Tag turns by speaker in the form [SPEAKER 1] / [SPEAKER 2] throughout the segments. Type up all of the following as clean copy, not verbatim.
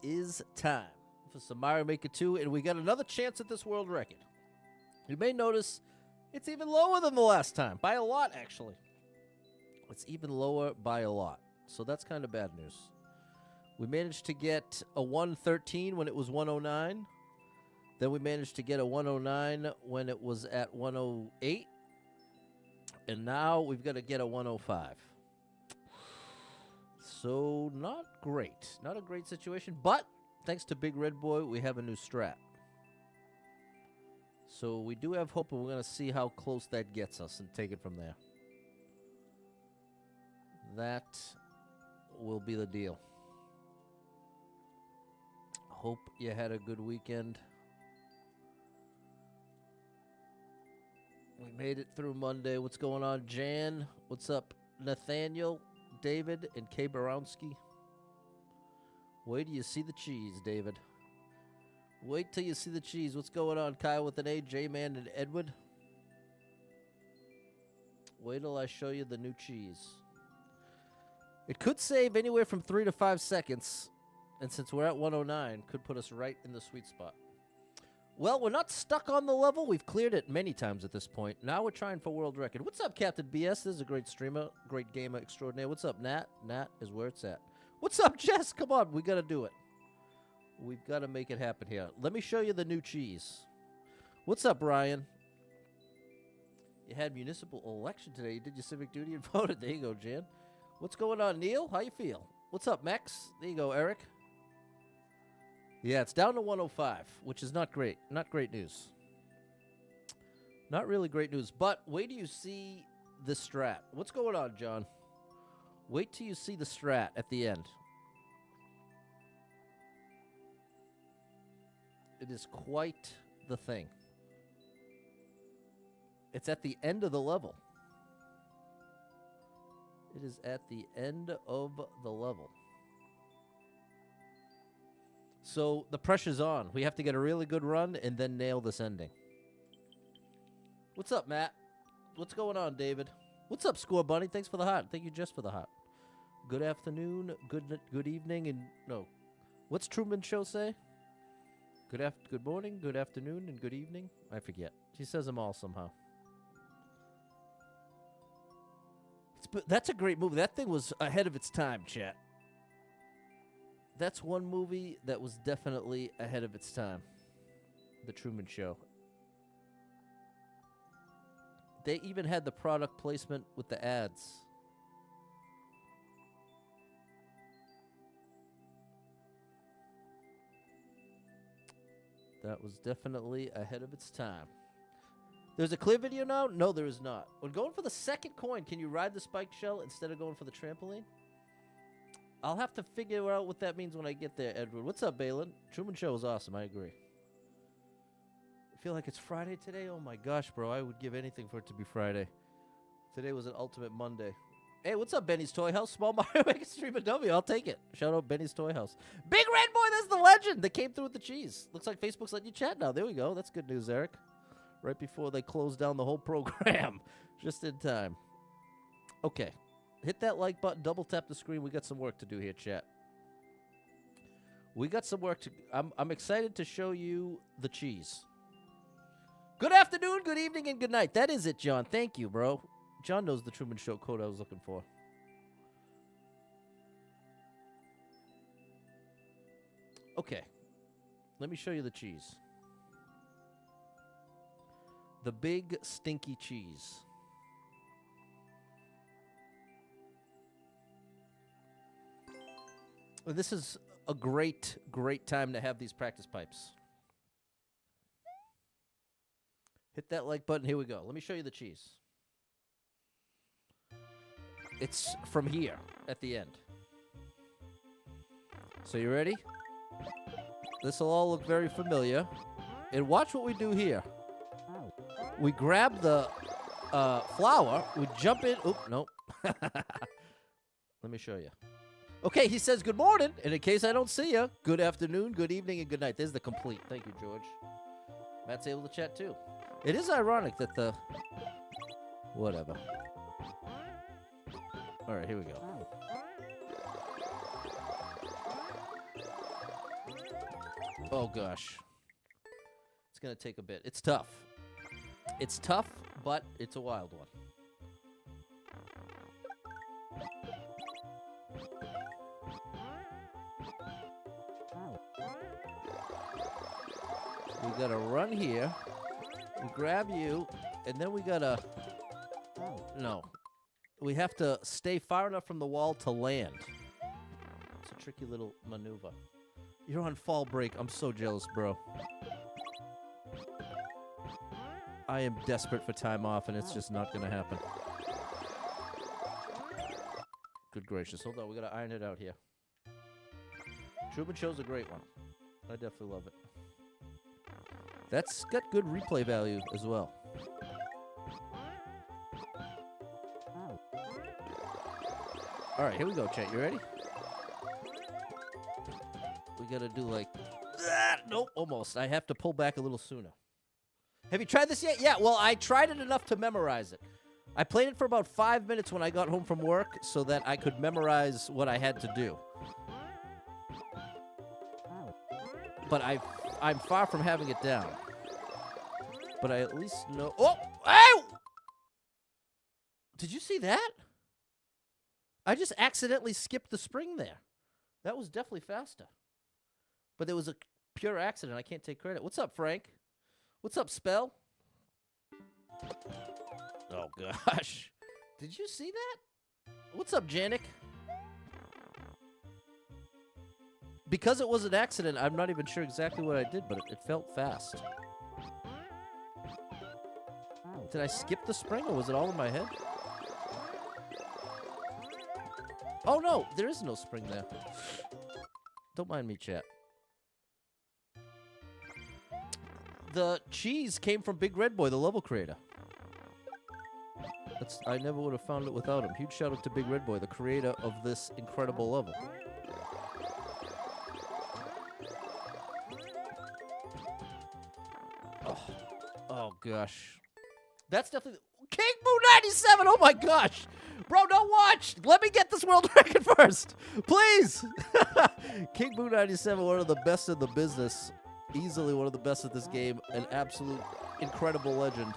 [SPEAKER 1] is time for some Mario Maker 2, and we got another chance at this world record. You may notice it's even lower than the last time, by a lot, actually. It's even lower by a lot, so that's kind of bad news. We managed to get a 113 when it was 109. Then we managed to get a 109 when it was at 108. And now we've got to get a 105. So not great. Not a great situation. But thanks to Big Red Boy, we have a new strat. So we do have hope, and we're going to see how close that gets us and take it from there. That will be the deal. Hope you had a good weekend. We made it through Monday. What's going on, Jan? What's up, Nathaniel, David, and Kay Borowski? Wait till you see the cheese, David. Wait till you see the cheese. What's going on, Kyle with an A, J-Man, and Edward? Wait till I show you the new cheese. It could save anywhere from 3 to 5 seconds, and since we're at 109, could put us right in the sweet spot. Well, we're not stuck on the level. We've cleared it many times at this point. Now we're trying for world record. What's up, Captain BS? This is a great streamer, great gamer extraordinaire. What's up, Nat? Nat is where it's at. What's up, Jess? Come on, we got to do it. We've got to make it happen here. Let me show you the new cheese. What's up, Brian? You had municipal election today. You did your civic duty and voted. There you go, Jan. What's going on, Neil? How you feel? What's up, Max? There you go, Eric. Yeah, it's down to 105, which is not great. Not great news. Not really great news. But wait till you see the strat. What's going on, John? Wait till you see the strat at the end. It is quite the thing. It's at the end of the level. It is at the end of the level. So the pressure's on. We have to get a really good run and then nail this ending. What's up, Matt? What's going on, David? What's up, Score Bunny? Thanks for the heart. Thank you, Jess, for the heart. Good afternoon, good evening, and no. What's Truman Show say? Good morning, good afternoon, and good evening. I forget. She says them all somehow. That's a great movie. That thing was ahead of its time, chat. That's one movie that was definitely ahead of its time. The Truman Show. They even had the product placement with the ads. That was definitely ahead of its time. There's a clear video now? No, there is not. When going for the second coin, can you ride the spiked shell instead of going for the trampoline? I'll have to figure out what that means when I get there, Edward. What's up, Balin? Truman Show is awesome. I agree. I feel like it's Friday today. Oh, my gosh, bro. I would give anything for it to be Friday. Today was an ultimate Monday. Hey, what's up, Benny's Toy House? Small Mario Maker Streamer W. I'll take it. Shout out Benny's Toy House. Big Red Boy, that's the legend that came through with the cheese. Looks like Facebook's letting you chat now. There we go. That's good news, Eric. Right before they close down the whole program. Just in time. Okay. Hit that like button. Double tap the screen. We got some work to do here, chat. We got some work to... I'm excited to show you the cheese. Good afternoon, good evening, and good night. That is it, John. Thank you, bro. John knows the Truman Show code I was looking for. Okay. Let me show you the cheese. The big, stinky cheese. Well, this is a great, great time to have these practice pipes. Hit that like button. Here we go. Let me show you the cheese. It's from here at the end. So you ready? This will all look very familiar. And watch what we do here. We grab the flour. We jump in. Oop, nope. Let me show you. Okay, he says good morning. And in case I don't see you, good afternoon, good evening, and good night. There's the complete. Thank you, George. Matt's able to chat, too. It is ironic that the... Whatever. All right, here we go. Oh, gosh. It's going to take a bit. It's tough. It's tough, but it's a wild one. We got to run here. We grab you, and then we got to... No. We have to stay far enough from the wall to land. It's a tricky little maneuver. You're on fall break. I'm so jealous, bro. I am desperate for time off, and it's just not going to happen. Good gracious. Hold on. We got to iron it out here. Truman Show's a great one. I definitely love it. That's got good replay value as well. All right, here we go, chat. You ready? We got to do like that. Nope, almost. I have to pull back a little sooner. Have you tried this yet? Yeah, well, I tried it enough to memorize it. I played it for about 5 minutes when I got home from work so that I could memorize what I had to do. But I'm far from having it down. But I at least know... Oh! Ow! Did you see that? I just accidentally skipped the spring there. That was definitely faster. But it was a pure accident. I can't take credit. What's up, Frank? What's up, Spell? Oh, gosh. Did you see that? What's up, Janik? Because it was an accident, I'm not even sure exactly what I did, but it felt fast. Did I skip the spring, or was it all in my head? Oh, no, there is no spring there. Don't mind me, chat. The cheese came from Big Red Boy, the level creator. I never would have found it without him. Huge shout out to Big Red Boy, the creator of this incredible level. Oh gosh. That's definitely... King Boo 97! Oh my gosh! Bro, don't watch! Let me get this world record first! Please! King Boo 97, one of the best in the business. Easily one of the best at this game. An absolute incredible legend.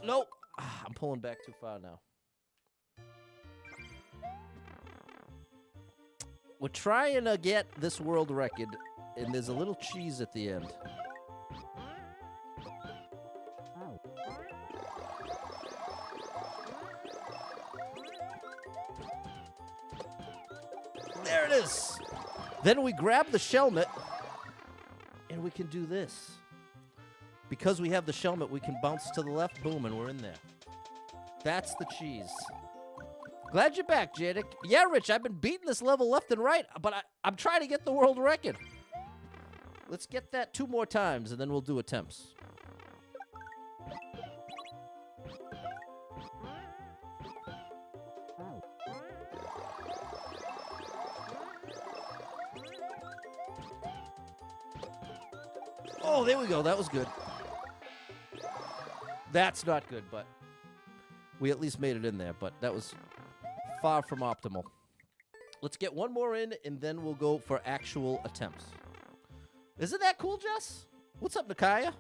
[SPEAKER 1] Nope. I'm pulling back too far now. We're trying to get this world record, and there's a little cheese at the end. There it is. Then we grab the shelmet, and we can do this. Because we have the shelmet, we can bounce to the left, boom, and we're in there. That's the cheese. Glad you're back, Jadik. Yeah, Rich, I've been beating this level left and right, but I'm trying to get the world record. Let's get that 2 more times, and then we'll do attempts. Oh, there we go. That was good. That's not good, but we at least made it in there, but that was far from optimal. Let's get one more in, and then we'll go for actual attempts. Isn't that cool, Jess? What's up, Nakaya?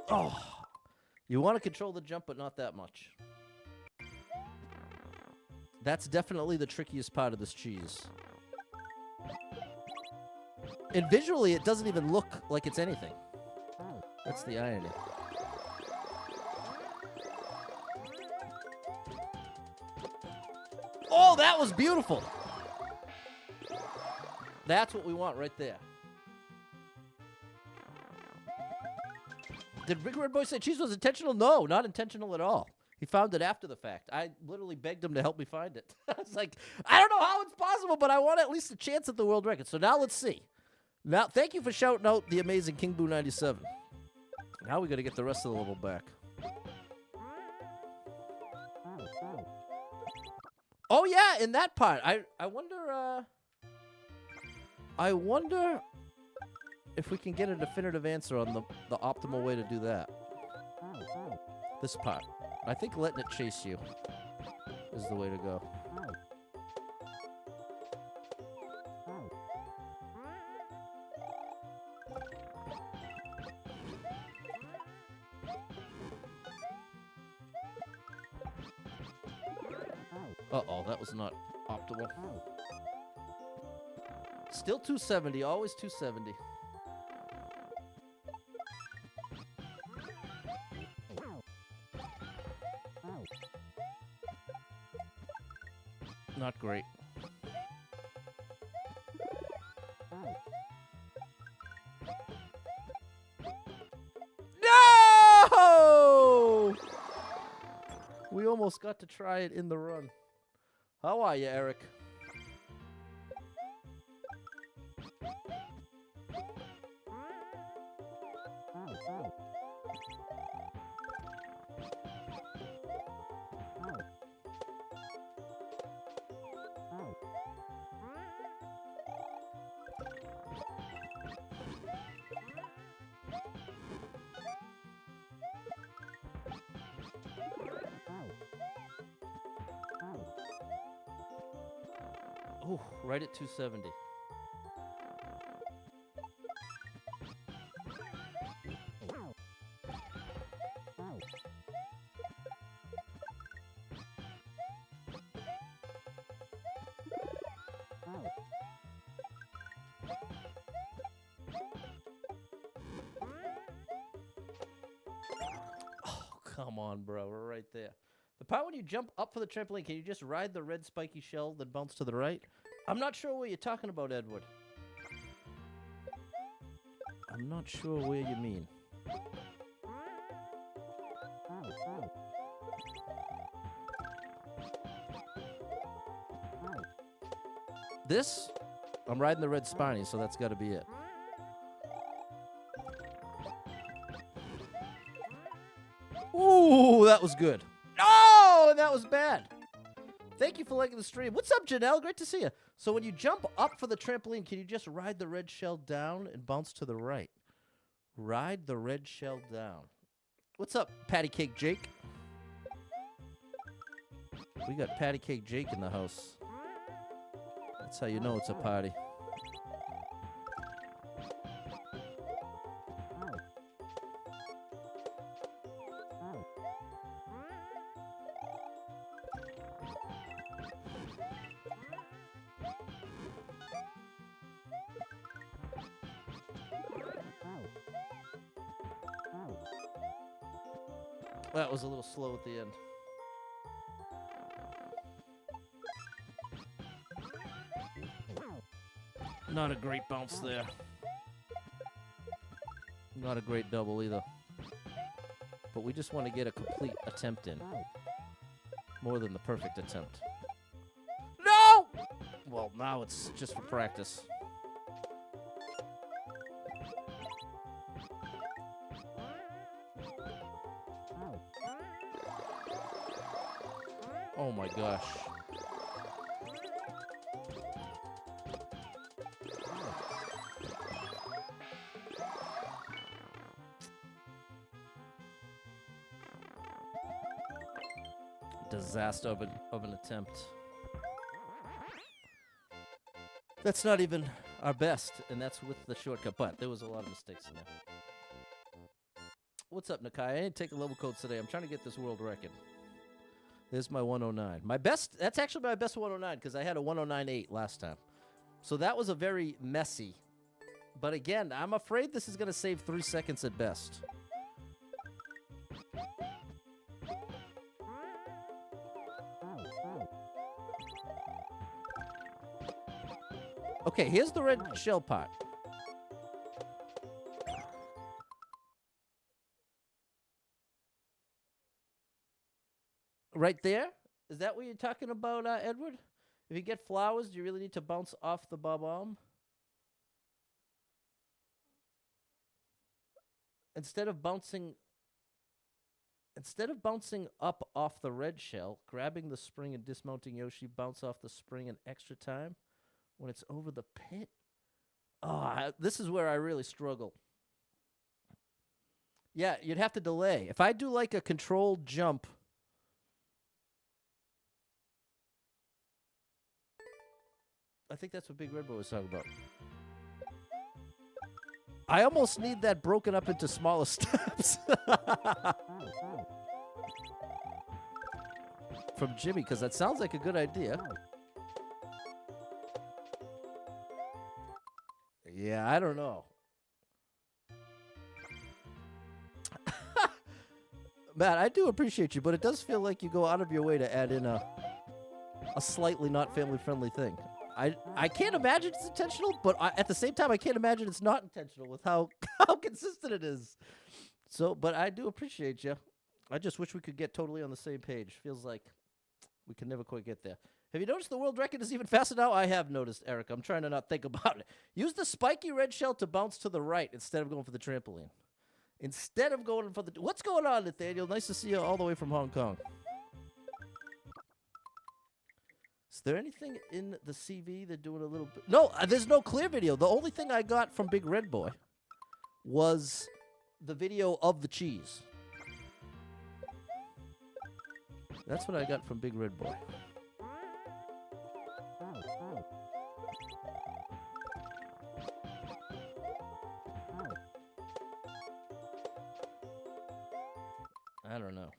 [SPEAKER 1] Oh, you want to control the jump, but not that much. That's definitely the trickiest part of this cheese. And visually, it doesn't even look like it's anything. That's the irony. Oh, that was beautiful. That's what we want right there. Did Big Red Boy say cheese was intentional? No, not intentional at all. He found it after the fact. I literally begged him to help me find it. I was like, I don't know how it's possible, but I want at least a chance at the world record. So now let's see. Now, thank you for shouting out the amazing King Boo 97. Now we got to get the rest of the level back. Oh yeah, in that part. I wonder if we can get a definitive answer on the optimal way to do that. This part. I think letting it chase you is the way to go. Uh-oh, that was not optimal. Still 270, always 270. Not great. No! We almost got to try it in the run. How are you, Eric? Oh, right at 270. Oh, come on, bro. We're right there. The part when you jump up for the trampoline, can you just ride the red spiky shell that bounce to the right? I'm not sure what you're talking about, Edward. I'm not sure where you mean. This? I'm riding the red spiny, so that's got to be it. Ooh, that was good. Oh, and that was bad. Thank you for liking the stream. What's up, Janelle? Great to see you. So when you jump up for the trampoline, can you just ride the red shell down and bounce to the right? Ride the red shell down. What's up, Patty Cake Jake? We got Patty Cake Jake in the house. That's how you know it's a party. That was a little slow at the end. Not a great bounce there. Not a great double either. But we just want to get a complete attempt in. More than the perfect attempt. No! Well, now it's just for practice. Oh my gosh. Disaster of an attempt. That's not even our best, and that's with the shortcut, but there was a lot of mistakes in there. What's up, Nakai? I ain't taking level codes today. I'm trying to get this world record. There's my 109. My best, that's actually my best 109 because I had a 109.8 last time. So that was a very messy. But again, I'm afraid this is going to save 3 seconds at best. Okay, here's the red shell pot. Right there? Is that what you're talking about, Edward? If you get flowers, do you really need to bounce off the bomb? Instead of bouncing up off the red shell, grabbing the spring and dismounting Yoshi, bounce off the spring an extra time when it's over the pit? Oh, this is where I really struggle. Yeah, you'd have to delay. If I do like a controlled jump, I think that's what Big Red Boy was talking about. I almost need that broken up into smaller steps. From Jimmy, because that sounds like a good idea. Yeah, I don't know. Matt, I do appreciate you, but it does feel like you go out of your way to add in a slightly not family-friendly thing. I can't imagine it's intentional, but at the same time, I can't imagine it's not intentional with how consistent it is. So, but I do appreciate you. I just wish we could get totally on the same page. Feels like we can never quite get there. Have you noticed the world record is even faster now? I have noticed, Eric. I'm trying to not think about it. Use the spiky red shell to bounce to the right instead of going for the trampoline. Instead of going for the... What's going on, Nathaniel? Nice to see you all the way from Hong Kong. Is there anything in the CV they're doing a little bit? No, there's no clear video. The only thing I got from Big Red Boy was the video of the cheese. That's what I got from Big Red Boy. I don't know.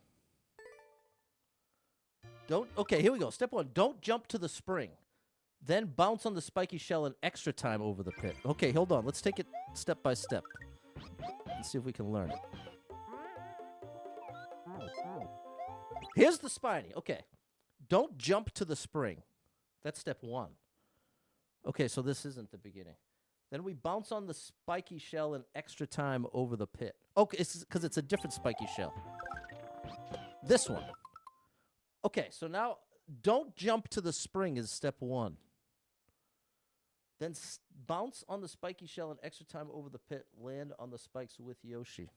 [SPEAKER 1] Okay, here we go. Step 1, don't jump to the spring. Then bounce on the spiky shell an extra time over the pit. Okay, hold on. Let's take it step by step. Let's see if we can learn it. Here's the spiny. Okay. Don't jump to the spring. That's step 1. Okay, so this isn't the beginning. Then we bounce on the spiky shell an extra time over the pit. Okay, it's because it's a different spiky shell. This one. Okay, so now don't jump to the spring is step 1. Then bounce on the spiky shell an extra time over the pit. Land on the spikes with Yoshi.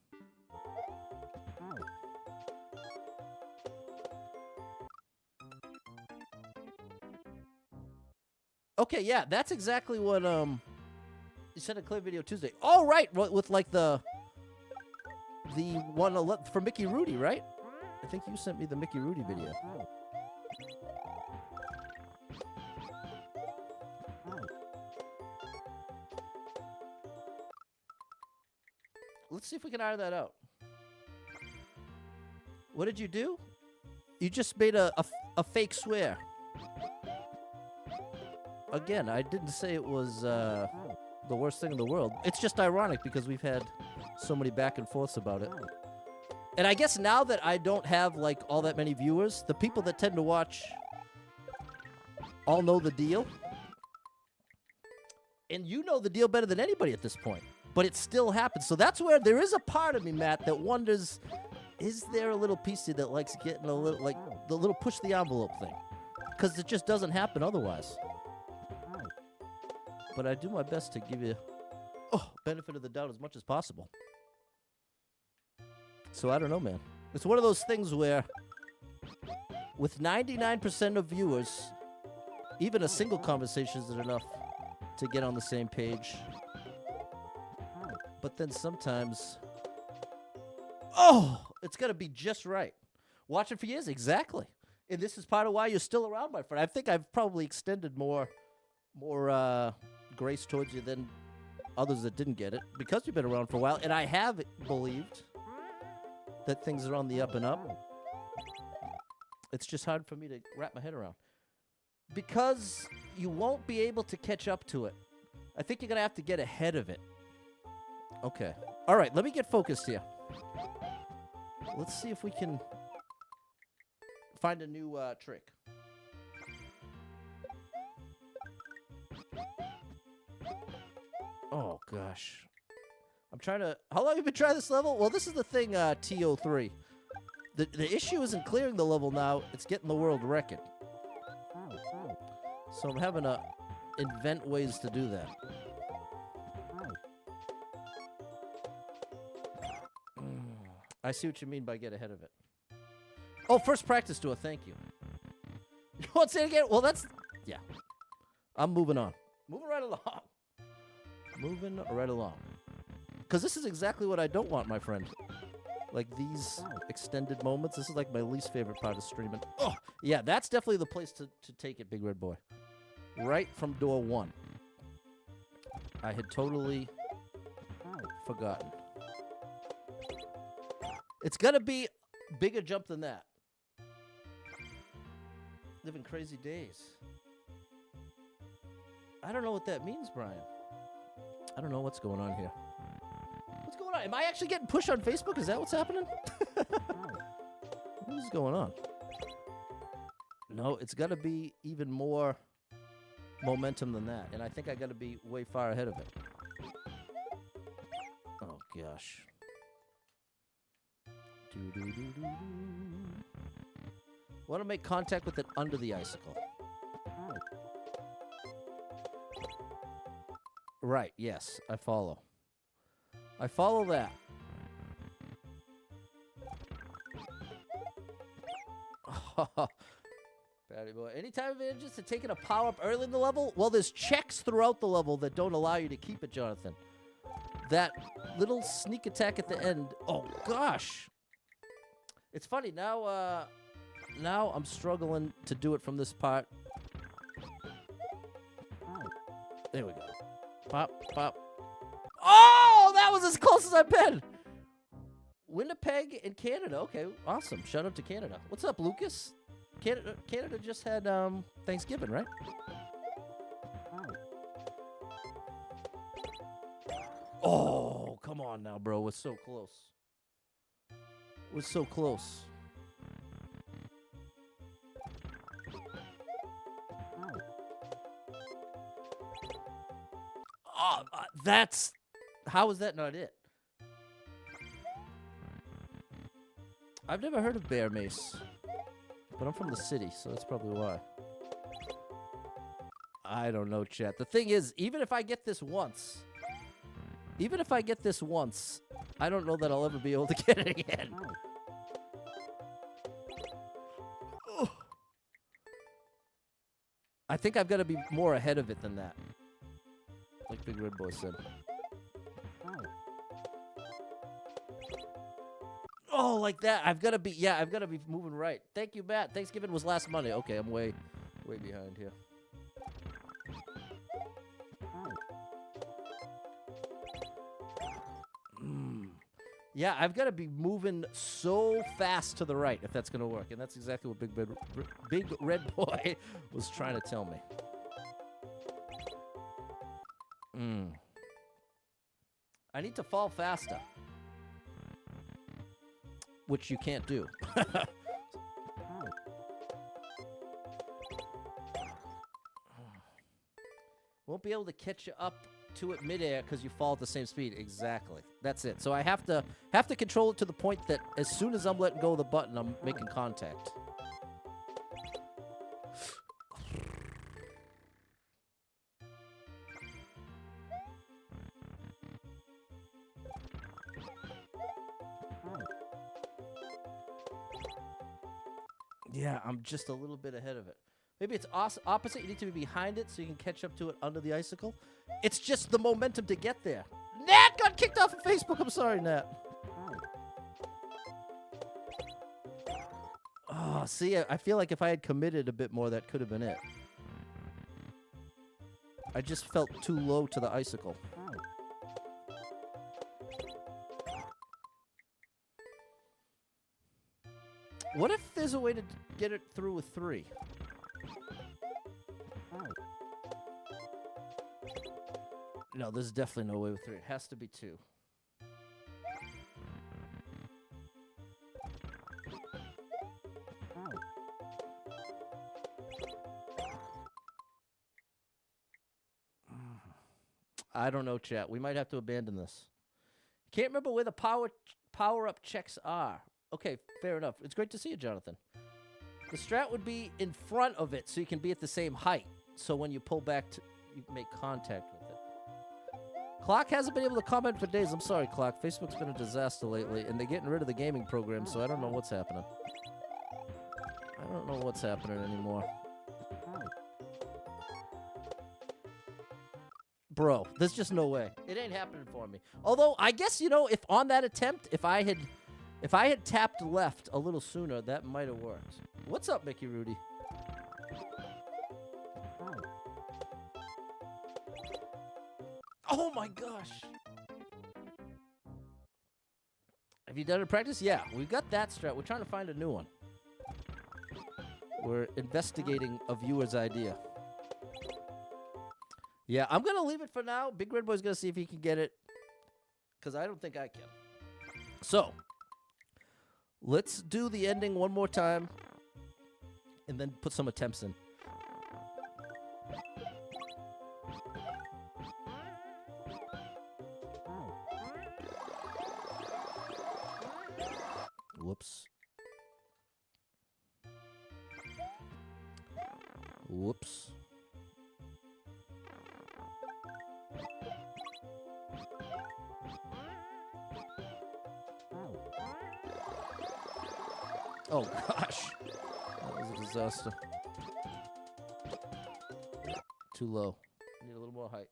[SPEAKER 1] Okay, yeah, that's exactly what you sent a clear video Tuesday. Oh, right, with like the one for Mickey Rudy, right? I think you sent me the Mickey Rudy video. Let's see if we can iron that out. What did you do? You just made a fake swear. Again, I didn't say it was the worst thing in the world. It's just ironic because we've had so many back and forths about it. And I guess now that I don't have, like, all that many viewers, the people that tend to watch all know the deal. And you know the deal better than anybody at this point. But it still happens. So that's where there is a part of me, Matt, that wonders, is there a little piece of you that likes getting a little, like, the little push the envelope thing? Because it just doesn't happen otherwise. But I do my best to give you benefit of the doubt as much as possible. So I don't know, man. It's one of those things where with 99% of viewers, even a single conversation isn't enough to get on the same page. But then sometimes, it's got to be just right. Watching for years, exactly. And this is part of why you're still around, my friend. I think I've probably extended more grace towards you than others that didn't get it because you've been around for a while. And I have believed that things are on the up and up. It's just hard for me to wrap my head around. Because you won't be able to catch up to it. I think you're going to have to get ahead of it. Okay. All right, let me get focused here. Let's see if we can find a new trick. Oh, gosh. I'm trying to... How long have you been trying this level? Well, this is the thing, TO3. The issue isn't clearing the level now. It's getting the world record. So I'm having to invent ways to do that. I see what you mean by get ahead of it. Oh, first practice tour. Thank you. You want to say it again? Well, that's... Yeah. I'm moving on. Moving right along. Moving right along. Because this is exactly what I don't want, my friend. Like these extended moments. This is like my least favorite part of streaming. Oh, yeah, that's definitely the place to take it, Big Red Boy. Right from door 1. I had totally forgotten. It's got to be a bigger jump than that. Living crazy days. I don't know what that means, Brian. I don't know what's going on here. What's going on? Am I actually getting pushed on Facebook? Is that what's happening? What is going on? No, it's got to be even more momentum than that. And I think I got to be way far ahead of it. Oh, gosh. Want to make contact with it under the icicle. Right, yes, I follow. I follow that. Patty boy. Any time advantages to taking a power-up early in the level? Well, there's checks throughout the level that don't allow you to keep it, Jonathan. That little sneak attack at the end. Oh, gosh. It's funny. Now I'm struggling to do it from this part. There we go. Pop, pop. Oh, that was as close as I've been. Winnipeg in Canada. Okay, awesome. Shout out to Canada. What's up, Lucas? Canada just had Thanksgiving, right? Oh, come on now, bro. We're so close. We're so close. Oh, that's... How is that not it? I've never heard of bear mace. But I'm from the city, so that's probably why. I don't know, chat. The thing is, even if I get this once, I don't know that I'll ever be able to get it again. Oh. I think I've got to be more ahead of it than that. Like Big Red Boy said. Oh, like that. I've got to be moving right. Thank you, Matt. Thanksgiving was last Monday. Okay, I'm way behind here. Yeah, I've got to be moving so fast to the right if that's going to work. And that's exactly what Big Red Boy was trying to tell me. I need to fall faster. Which you can't do. Won't be able to catch you up to it midair because you fall at the same speed. Exactly. That's it. So I have to control it to the point that as soon as I'm letting go of the button, I'm making contact. Yeah, I'm just a little bit ahead of it. Maybe it's opposite. You need to be behind it so you can catch up to it under the icicle. It's just the momentum to get there. Nat got kicked off of Facebook. I'm sorry, Nat. Oh, see, I feel like if I had committed a bit more, that could have been it. I just felt too low to the icicle. What if there's a way to get it through with 3? No, there's definitely no way with 3. It has to be 2. I don't know, chat. We might have to abandon this. Can't remember where the power-up checks are. Okay, fair enough. It's great to see you, Jonathan. The strat would be in front of it so you can be at the same height. So when you pull back, you make contact with it. Clock hasn't been able to comment for days. I'm sorry, Clock. Facebook's been a disaster lately, and they're getting rid of the gaming program, so I don't know what's happening. I don't know what's happening anymore. bro. There's just no way. It ain't happening for me. Although, I guess, you know, if on that attempt, if I had tapped left a little sooner, that might have worked. What's up, Mickey Rudy? Oh my gosh. Have you done it in practice? Yeah, we've got that strat. We're trying to find a new one. We're investigating a viewer's idea. Yeah, I'm going to leave it for now. Big Red Boy's going to see if he can get it, because I don't think I can. So, let's do the ending one more time, and then put some attempts in. Whoops. Whoops. Oh gosh. That was a disaster. Too low. Need a little more height.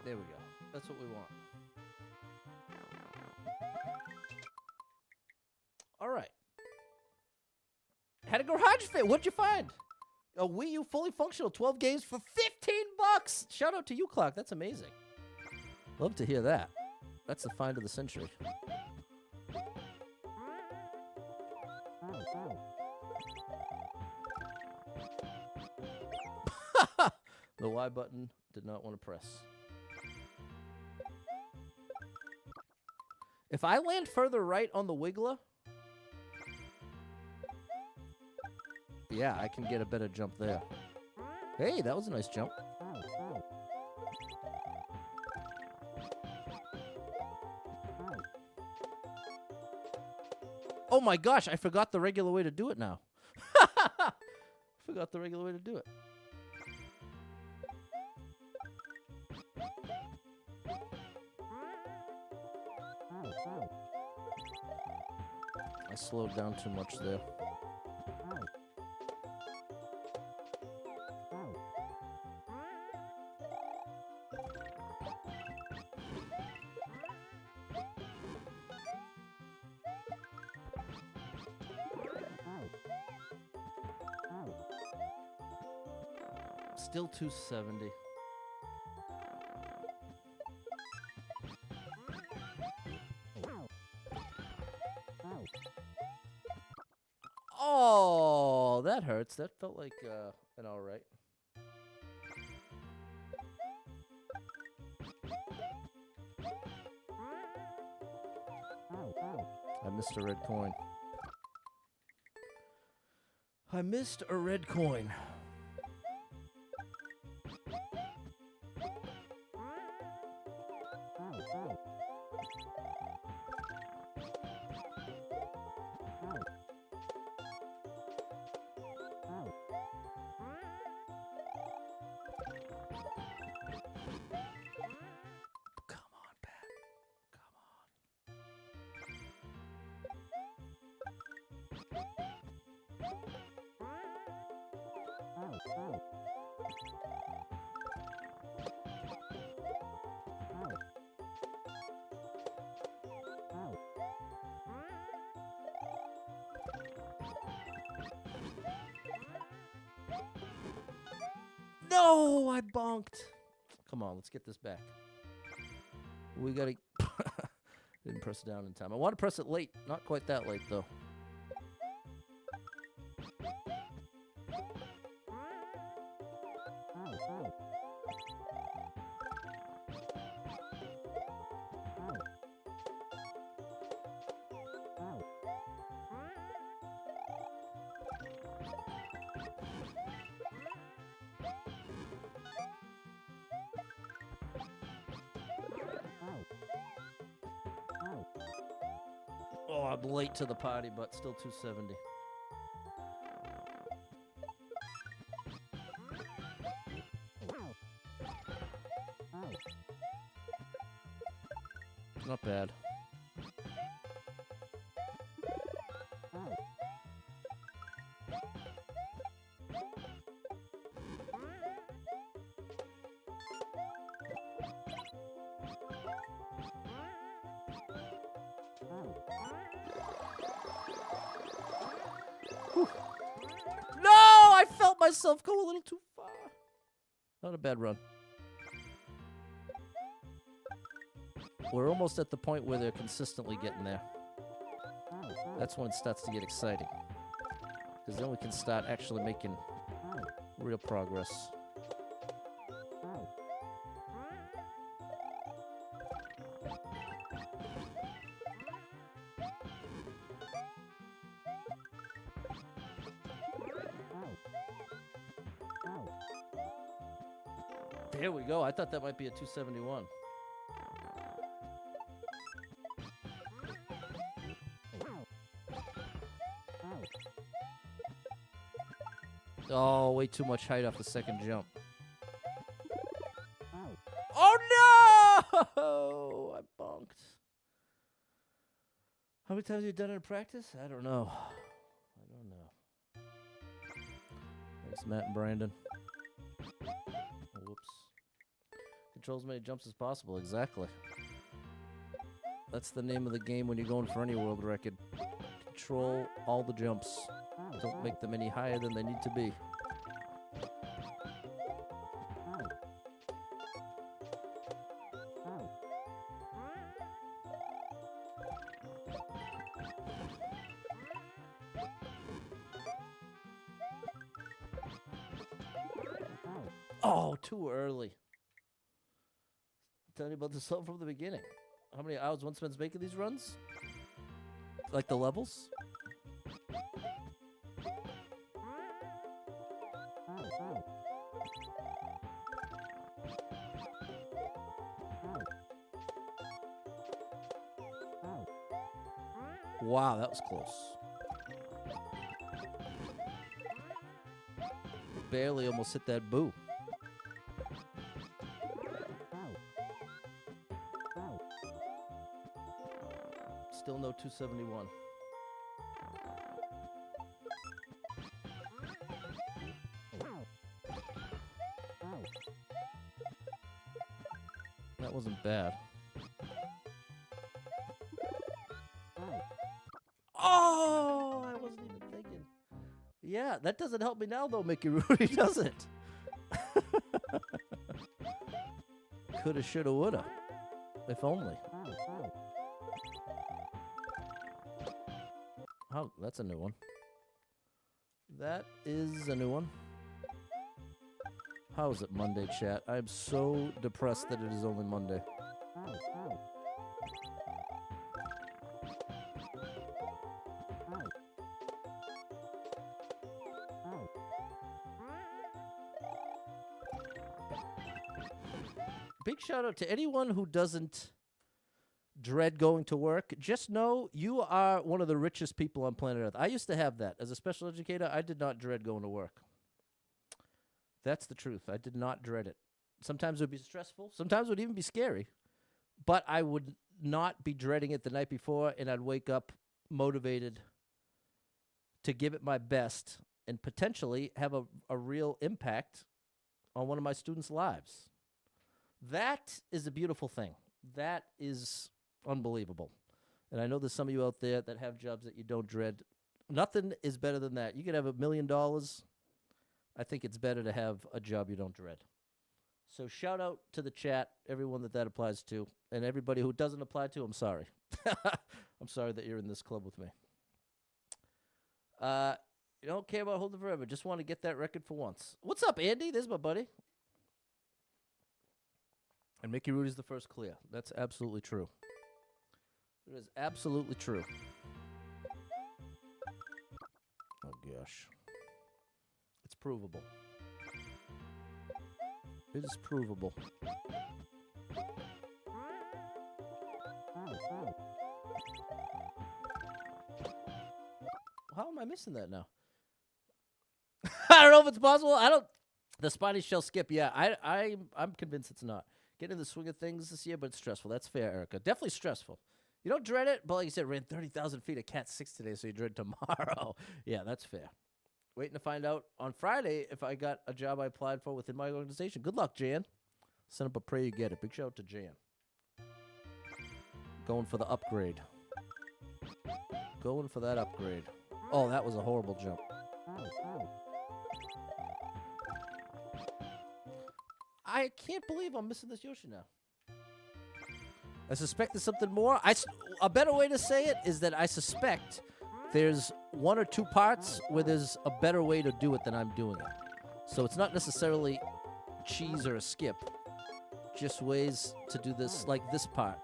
[SPEAKER 1] There we go. That's what we want. All right. Had a garage fit. What'd you find? A Wii U fully functional 12 games for $15. Shout out to you, Clock. That's amazing. Love to hear that. That's the find of the century. The Y button did not want to press. If I land further right on the wiggler, yeah, I can get a better jump there. Hey, that was a nice jump. Oh my gosh, I forgot the regular way to do it now. Forgot the regular way to do it. I slowed down too much there. Still 270. Oh, that hurts. That felt like an all right. I missed a red coin. I missed a red coin. No, I bonked. Come on, let's get this back. We gotta... Didn't press it down in time. I want to press it late. Not quite that late, though. Oh, I'm late to the party, but still 270. Not bad. Whew. No! I felt myself go a little too far. Not a bad run. We're almost at the point where they're consistently getting there. That's when it starts to get exciting. Because then we can start actually making real progress. There we go. I thought that might be a 271. Oh, way too much height off the second jump. Oh, no! I bonked. How many times have you done it in practice? I don't know. Thanks, Matt and Brandon. Oh, whoops. Control as many jumps as possible. Exactly. That's the name of the game when you're going for any world record. Control all the jumps. Don't make them any higher than they need to be. Oh, too early. Tell you about this from the beginning. How many hours one spends making these runs? Like the levels? Wow, that was close. Barely almost hit that boo. Still no 271. That wasn't bad. Oh, I wasn't even thinking. Yeah, that doesn't help me now, though, Mickey Rudy, does it? Coulda, shoulda, woulda. If only. Oh, that's a new one. That is a new one. How is it Monday, chat? I am so depressed that it is only Monday. Big shout out to anyone who doesn't dread going to work. Just know you are one of the richest people on planet Earth. I used to have that. As a special educator, I did not dread going to work. That's the truth. I did not dread it. Sometimes it would be stressful. Sometimes it would even be scary. But I would not be dreading it the night before, and I'd wake up motivated to give it my best and potentially have a real impact on one of my students' lives. That is a beautiful thing. That is unbelievable. And I know there's some of you out there that have jobs that you don't dread. Nothing is better than that. You could have $1 million. I think it's better to have a job you don't dread. So shout out to the chat, everyone that applies to, and everybody who doesn't apply to, I'm sorry. I'm sorry that you're in this club with me. You don't care about holding forever. Just want to get that record for once. What's up, Andy? There's my buddy. And Mickey Rudy's the first clear. That's absolutely true. It is absolutely true. Oh, gosh. It's provable. It is provable. How am I missing that now? I don't know if it's possible. The spiny shell skip. Yeah, I'm convinced it's not. Getting in the swing of things this year, but it's stressful. That's fair, Erica. Definitely stressful. You don't dread it, but like you said, ran 30,000 feet of Cat 6 today, so you dread tomorrow. Yeah, that's fair. Waiting to find out on Friday if I got a job I applied for within my organization. Good luck, Jan. Send up a prayer you get it. Big shout out to Jan. Going for the upgrade. Going for that upgrade. Oh, that was a horrible jump. I can't believe I'm missing this Yoshi now. I suspect there's something more. A better way to say it is that I suspect there's one or two parts where there's a better way to do it than I'm doing it. So it's not necessarily cheese or a skip. Just ways to do this, like this part.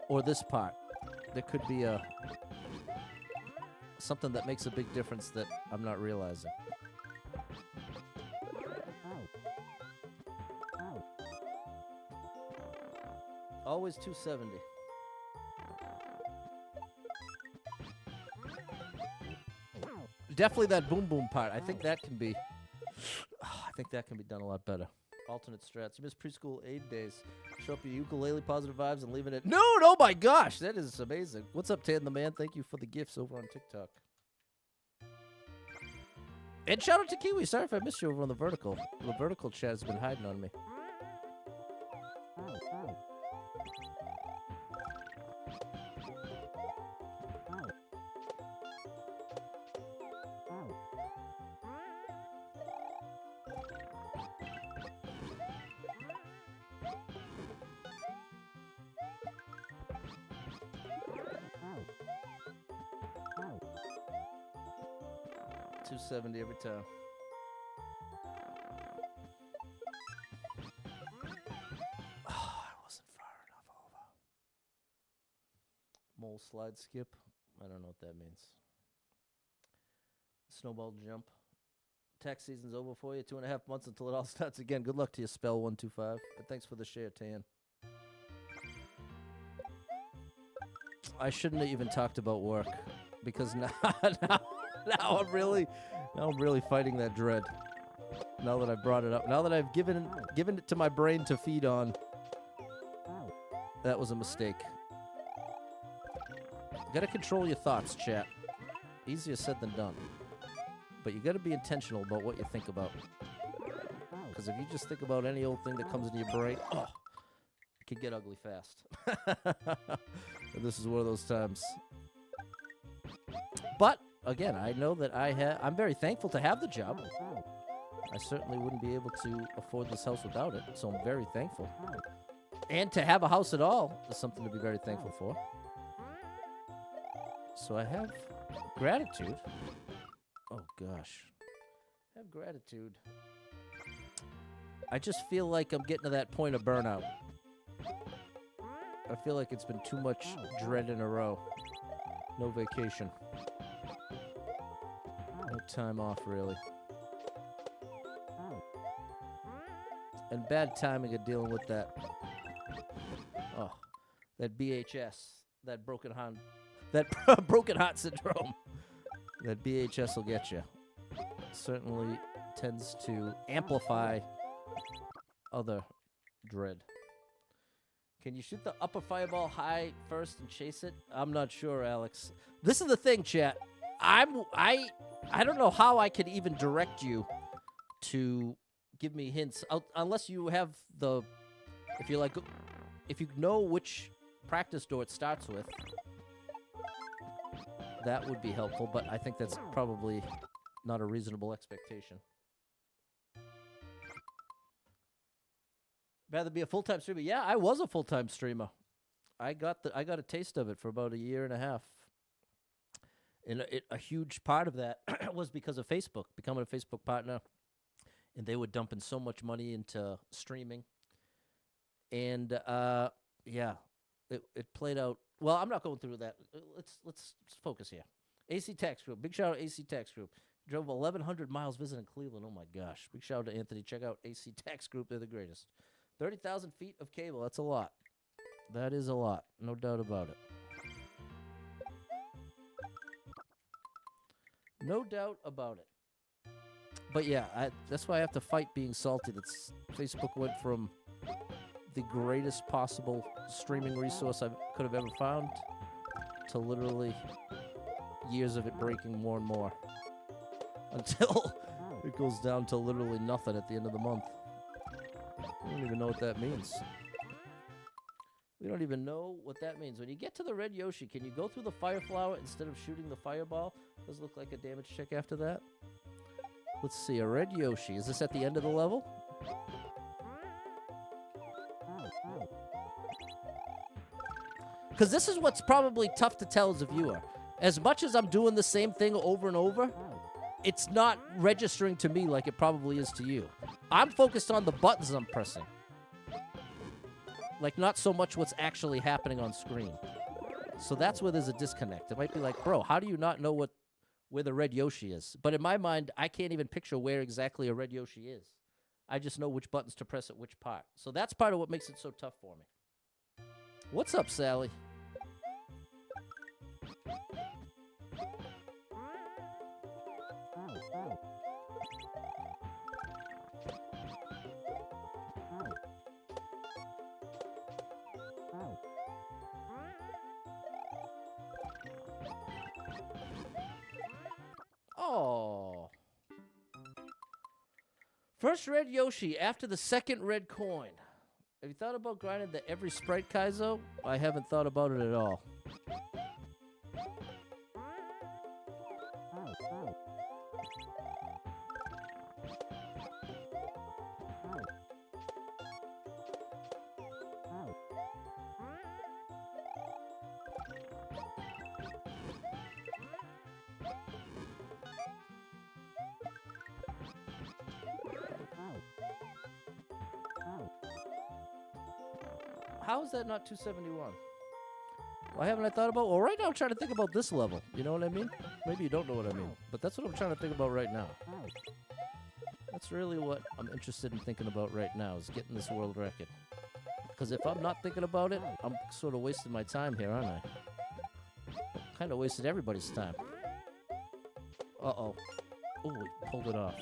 [SPEAKER 1] Or this part. There could be something that makes a big difference that I'm not realizing. Always 270. Definitely that boom boom part. I think that can be done a lot better. Alternate strats. You miss preschool aid days. Show up your ukulele, positive vibes, and leaving it. No, oh my gosh, that is amazing. What's up, Tan the Man? Thank you for the gifts over on TikTok. And shout out to Kiwi. Sorry if I missed you over on the vertical. The vertical chat has been hiding on me. 270 every time. Oh, I wasn't far enough over. Mole slide skip. I don't know what that means. Snowball jump. Tax season's over for you. 2.5 months until it all starts again. Good luck to you, Spell125. And thanks for the share, Tan. I shouldn't have even talked about work because now I'm really fighting that dread. Now that I've brought it up, now that I've given it to my brain to feed on, that was a mistake. You gotta control your thoughts, chat. Easier said than done. But you gotta be intentional about what you think about. Because if you just think about any old thing that comes into your brain, it can get ugly fast. And this is one of those times. But again, I know that I'm very thankful to have the job. I certainly wouldn't be able to afford this house without it, so I'm very thankful. And to have a house at all is something to be very thankful for. So I have gratitude. Oh gosh. I have gratitude. I just feel like I'm getting to that point of burnout. I feel like it's been too much dread in a row. No vacation. No time off, really. And bad timing of dealing with that. Oh, that BHS, that broken heart syndrome. That BHS will get you. Certainly tends to amplify other dread. Can you shoot the upper fireball high first and chase it? I'm not sure, Alex. This is the thing, chat. I don't know how I could even direct you to give me hints unless you have if you know which practice door it starts with. That would be helpful, but I think that's probably not a reasonable expectation. Rather be a full-time streamer. Yeah, I was a full-time streamer. I got a taste of it for about 1.5 years. And a huge part of that was because of Facebook, becoming a Facebook partner. And they were dumping so much money into streaming. And, yeah, it played out. Well, I'm not going through that. Let's focus here. AC Tax Group. Big shout out to AC Tax Group. Drove 1,100 miles visiting Cleveland. Oh, my gosh. Big shout out to Anthony. Check out AC Tax Group. They're the greatest. 30,000 feet of cable. That's a lot. That is a lot. No doubt about it. No doubt about it. But yeah, that's why I have to fight being salty. Facebook went from the greatest possible streaming resource I could have ever found to literally years of it breaking more and more until it goes down to literally nothing at the end of the month. I don't even know what that means. We don't even know what that means. When you get to the red Yoshi, can you go through the fire flower instead of shooting the fireball? Does look like a damage check after that. Let's see, a red Yoshi. Is this at the end of the level? Because this is what's probably tough to tell as a viewer. As much as I'm doing the same thing over and over, it's not registering to me like it probably is to you. I'm focused on the buttons I'm pressing. Like, not so much what's actually happening on screen. So that's where there's a disconnect. It might be like, bro, how do you not know where the red Yoshi is? But in my mind, I can't even picture where exactly a red Yoshi is. I just know which buttons to press at which part. So that's part of what makes it so tough for me. What's up, Sally? Oh. First red Yoshi after the second red coin. Have you thought about grinding the every sprite Kaizo? I haven't thought about it at all. How is that not 271? Why haven't I thought about? Well, right now I'm trying to think about this level. You know what I mean? Maybe you don't know what I mean, but that's what I'm trying to think about right now. That's really what I'm interested in thinking about right now, is getting this world record. Because if I'm not thinking about it, I'm sort of wasting my time here, aren't I? Kind of wasted everybody's time. Uh-oh. Oh, we pulled it off.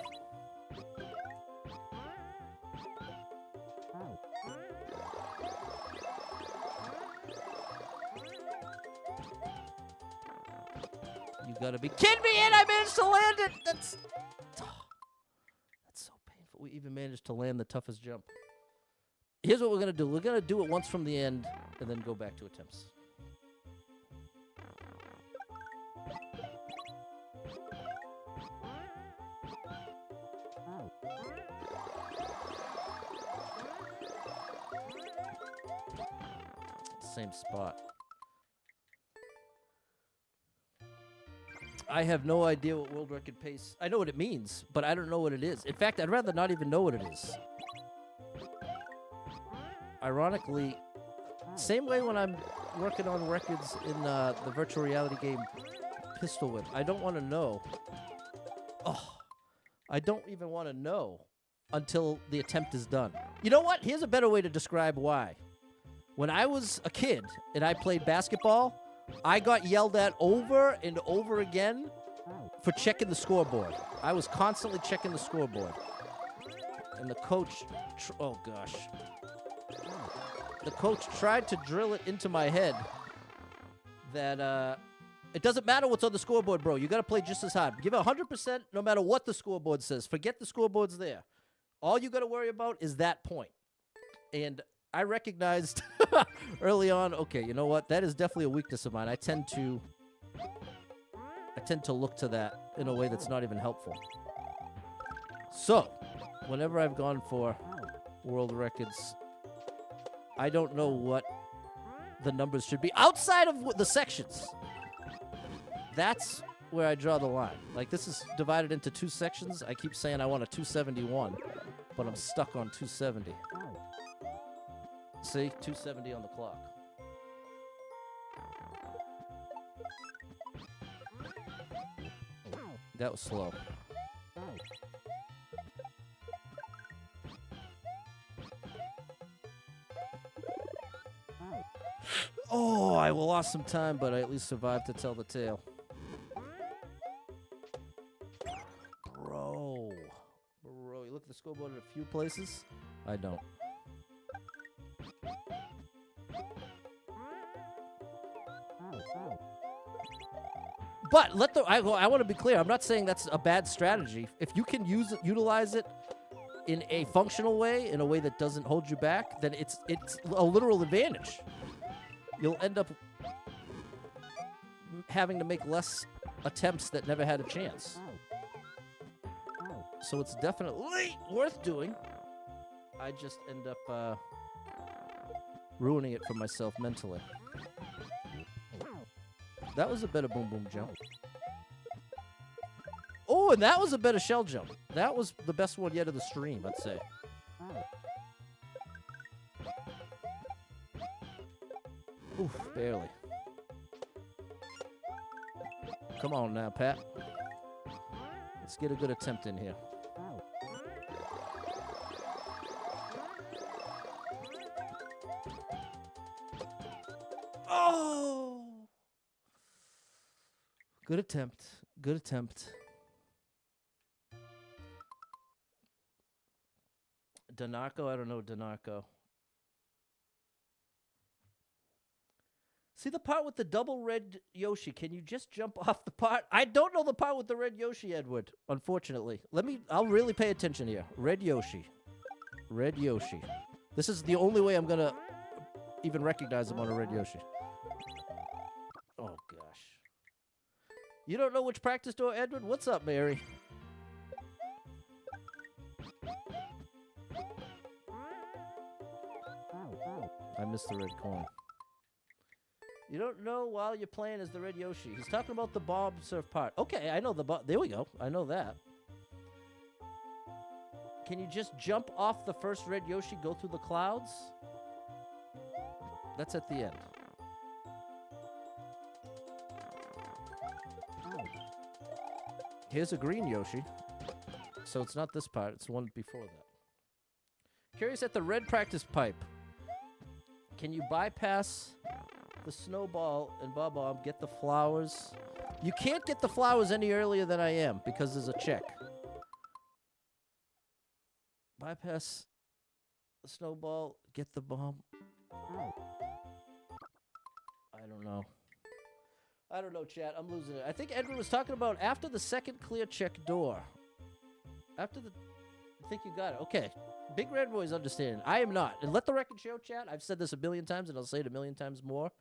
[SPEAKER 1] You gotta be kidding me, and I managed to land it! That's so painful. We even managed to land the toughest jump. Here's what we're gonna do. We're gonna do it once from the end, and then go back to attempts. Same spot. I have no idea what world record pace. I know what it means, but I don't know what it is. In fact, I'd rather not even know what it is. Ironically, same way when I'm working on records in the virtual reality game Pistol Whip. I don't want to know. Oh, I don't even want to know until the attempt is done. You know what? Here's a better way to describe why. When I was a kid and I played basketball, I got yelled at over and over again for checking the scoreboard. I was constantly checking the scoreboard. And the coach, oh gosh. The coach tried to drill it into my head that it doesn't matter what's on the scoreboard, bro. You got to play just as hard. Give it 100% no matter what the scoreboard says. Forget the scoreboard's there. All you got to worry about is that point. And I recognized early on, okay, you know what? That is definitely a weakness of mine. I tend to look to that in a way that's not even helpful. So, whenever I've gone for world records, I don't know what the numbers should be outside of the sections. That's where I draw the line. Like, this is divided into 2 sections. I keep saying I want a 271, but I'm stuck on 270. See? 270 on the clock. That was slow. Oh, I lost some time, but I at least survived to tell the tale. Bro, you look at the scoreboard in a few places? I don't. But I want to be clear. I'm not saying that's a bad strategy. If you can utilize it in a functional way, in a way that doesn't hold you back, then it's a literal advantage. You'll end up having to make less attempts that never had a chance. So it's definitely worth doing. I just end up ruining it for myself mentally. That was a better boom boom jump. Oh, and that was a better shell jump. That was the best one yet of the stream, I'd say. Oof, barely. Come on now, Pat. Let's get a good attempt in here. Oh! Good attempt. Good attempt. Donarco? I don't know Donarco. See the part with the double red Yoshi? Can you just jump off the part? I don't know the part with the red Yoshi, Edward, unfortunately. I'll really pay attention here. Red Yoshi. Red Yoshi. This is the only way I'm going to even recognize him on a red Yoshi. Oh, gosh. You don't know which practice door, Edward? What's up, Mary? I missed the red coin. You don't know while you're playing as the red Yoshi. He's talking about the bomb surf part. Okay, I know the bomb. There we go. I know that. Can you just jump off the first red Yoshi, go through the clouds? That's at the end. Here's a green Yoshi. So it's not this part. It's one before that. Curious at the red practice pipe. Can you bypass the snowball and Bob-Omb, get the flowers? You can't get the flowers any earlier than I am because there's a check. Bypass the snowball, get the bomb. I don't know. I don't know, chat. I'm losing it. I think Edward was talking about after the second clear check door. After the... I think you got it. Okay. Big Red Boy's understanding. I am not. And let the record show, chat. I've said this a billion times, and I'll say it a million times more.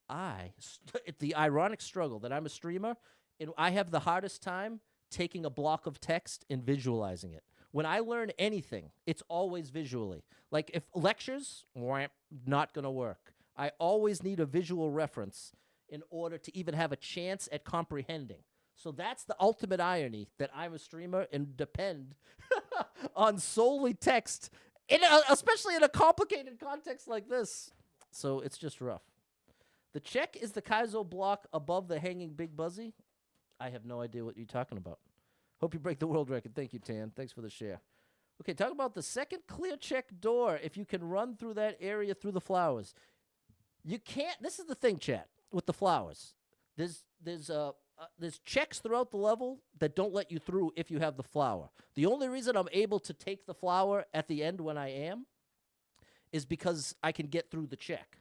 [SPEAKER 1] The ironic struggle that I'm a streamer, and I have the hardest time taking a block of text and visualizing it. When I learn anything, it's always visually. Like if lectures, not going to work. I always need a visual reference in order to even have a chance at comprehending. So that's the ultimate irony that I'm a streamer and depend on solely text, especially in a complicated context like this. So it's just rough. The check is the Kaizo block above the hanging Big Buzzy. I have no idea what you're talking about. Hope you break the world record. Thank you, Tan. Thanks for the share. Okay, talk about the second clear check door. If you can run through that area through the flowers. You can't. This is the thing, chat, with the flowers. There's checks throughout the level that don't let you through if you have the flower. The only reason I'm able to take the flower at the end when I am is because I can get through the check.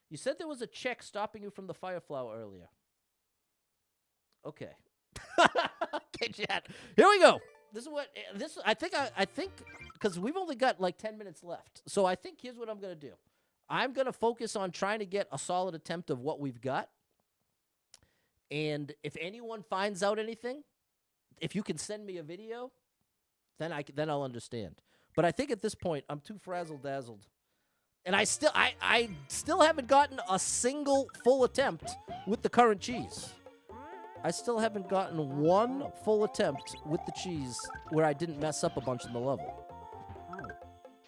[SPEAKER 1] You said there was a check stopping you from the fire flower earlier. Okay. Okay, chat. Here we go. I think because we've only got like 10 minutes left. So I think here's what I'm going to do. I'm going to focus on trying to get a solid attempt of what we've got. And if anyone finds out anything, if you can send me a video, then I'll understand. But I think at this point, I'm too frazzle-dazzled. And I still haven't gotten a single full attempt with the current cheese. I still haven't gotten one full attempt with the cheese where I didn't mess up a bunch in the level.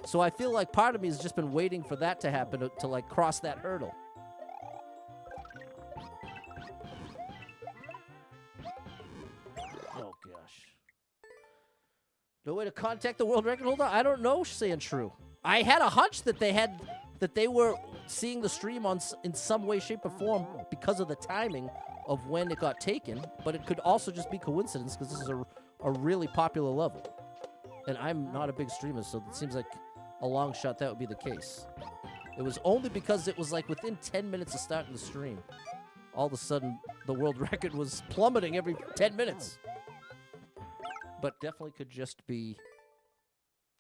[SPEAKER 1] So I feel like part of me has just been waiting for that to happen to like cross that hurdle. Oh gosh. No way to contact the world record holder? I don't know, saying true. I had a hunch that they were seeing the stream in some way, shape, or form because of the timing of when it got taken, but it could also just be coincidence because this is a really popular level. And I'm not a big streamer, so it seems like a long shot that would be the case. It was only because it was like within 10 minutes of starting the stream. All of a sudden, the world record was plummeting every 10 minutes. But definitely could just be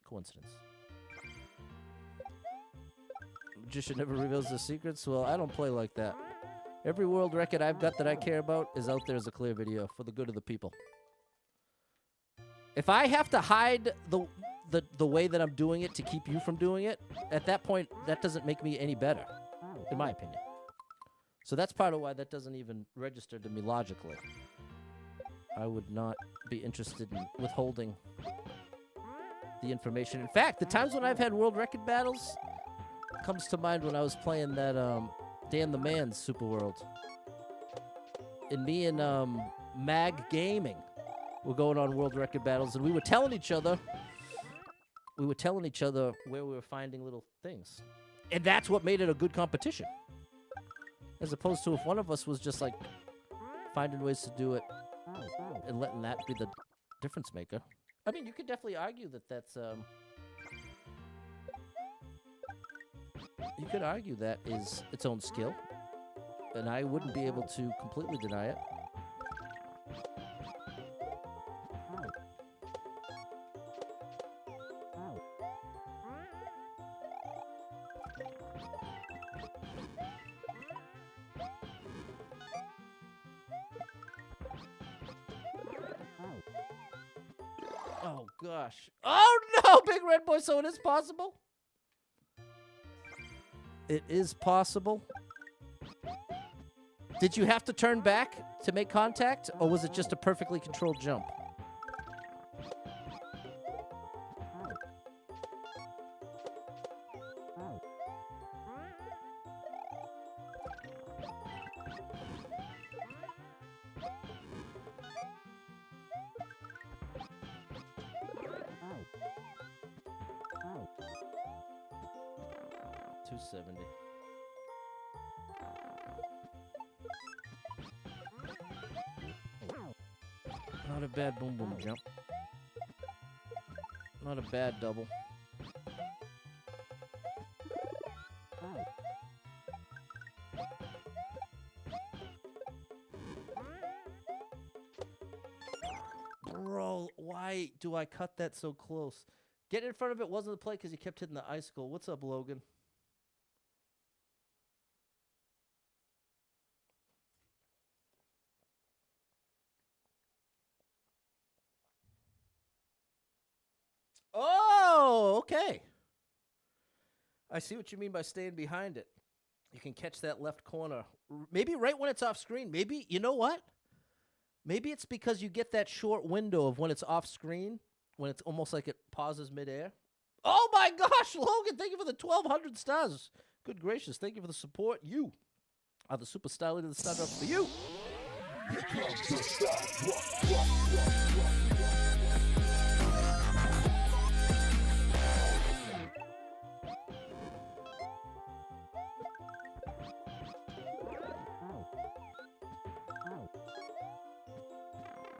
[SPEAKER 1] coincidence. Magician never reveals the secrets. Well, I don't play like that. Every world record I've got that I care about is out there as a clear video for the good of the people. If I have to hide the way that I'm doing it to keep you from doing it, at that point, that doesn't make me any better, in my opinion. So that's part of why that doesn't even register to me logically. I would not be interested in withholding the information. In fact, the times when I've had world record battles comes to mind when I was playing that Dan the Man's Super World. And me and Mag Gaming were going on world record battles, and we were telling each other where we were finding little things. And that's what made it a good competition. As opposed to if one of us was just like finding ways to do it and letting that be the difference maker. I mean, you could definitely argue that that's you could argue that is its own skill, and I wouldn't be able to completely deny it. Oh, gosh. Oh, no, Big Red Boy, so it is possible? It is possible. Did you have to turn back to make contact, or was it just a perfectly controlled jump? Not a bad boom boom jump. Not a bad double. Bro, why do I cut that so close? Getting in front of it wasn't the play because you kept hitting the icicle. What's up, Logan? Oh, okay. I see what you mean by staying behind it. You can catch that left corner. Maybe right when it's off screen. Maybe, you know what? Maybe it's because you get that short window of when it's off screen, when it's almost like it pauses midair. Oh my gosh, Logan, thank you for the 1,200 stars. Good gracious, thank you for the support. You are the superstar leader of the Star Drops for you.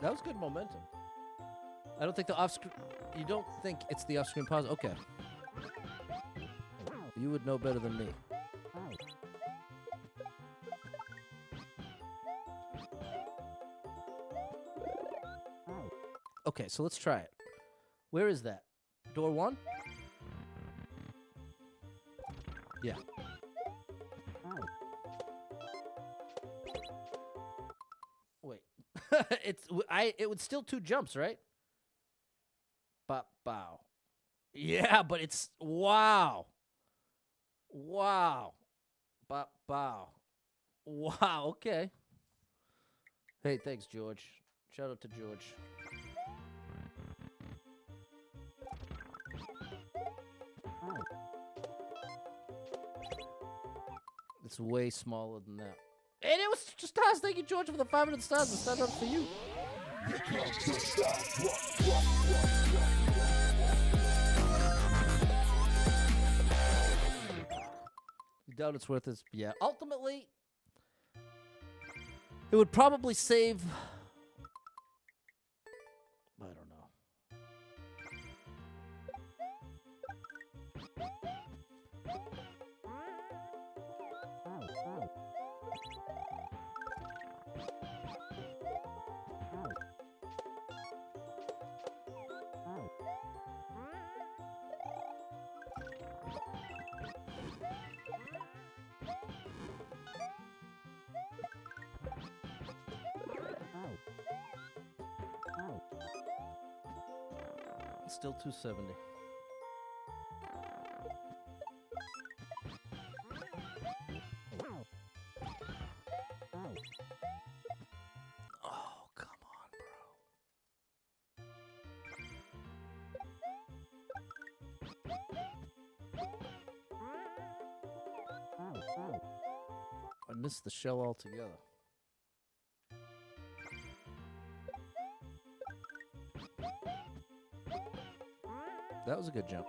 [SPEAKER 1] That was good momentum. I don't think the off-screen... You don't think it's the off-screen pause? Okay. You would know better than me. Okay, so let's try it. Where is that? Door 1? Yeah. Wait. It would still 2 jumps, right? Bow. Yeah, but it's wow. Wow. Bow. Wow, okay. Hey, thanks, George. Shout out to George. It's way smaller than that. And it was just stars. Thank you, George, for the 500 stars. The Star Drops for you. You doubt it's worth it? Yeah. Ultimately, it would probably save... I don't know. Still 270. Oh, come on, bro. I missed the shell altogether. That was a good jump.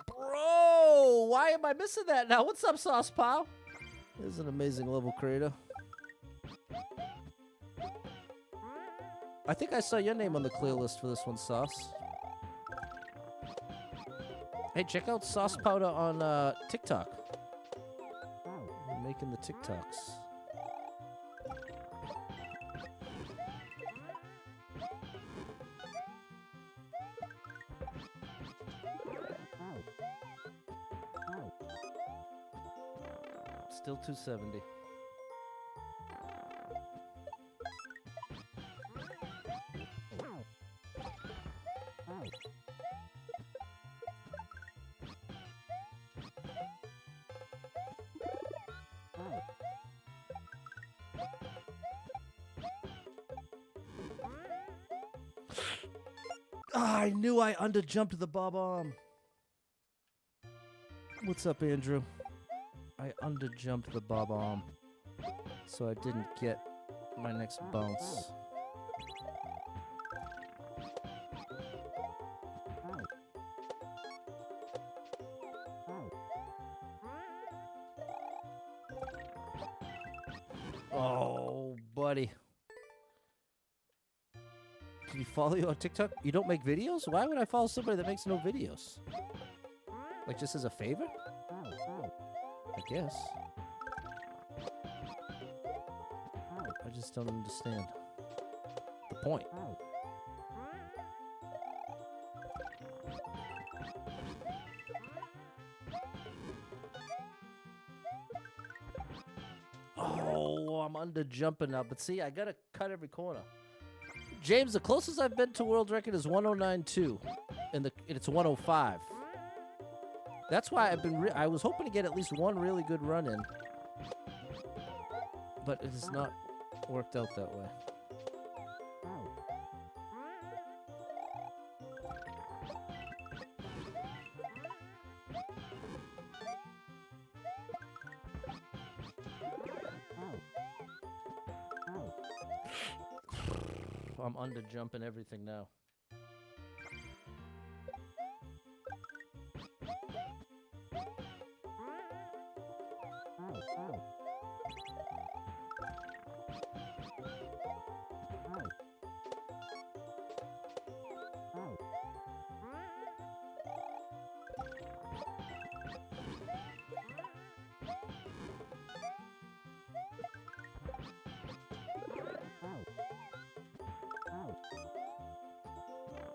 [SPEAKER 1] Bro, why am I missing that now? What's up, Sauce Pal? This is an amazing level creator. I think I saw your name on the clear list for this one, Sauce. Hey, check out Sauce Powder on TikTok. We're making the TikToks. Still 270. I knew I underjumped the bob-omb. What's up, Andrew? I underjumped the bob-omb, so I didn't get my next bounce. Oh, buddy. Did he follow you on TikTok? You don't make videos? Why would I follow somebody that makes no videos? Like, just as a favor? I guess. I just don't understand the point. Oh, I'm under jumping now. But see, I gotta cut every corner. James, the closest I've been to world record is 109.2, and it's 105. That's why I've been. I was hoping to get at least one really good run in, but it has not worked out that way. I'm under jumping everything now.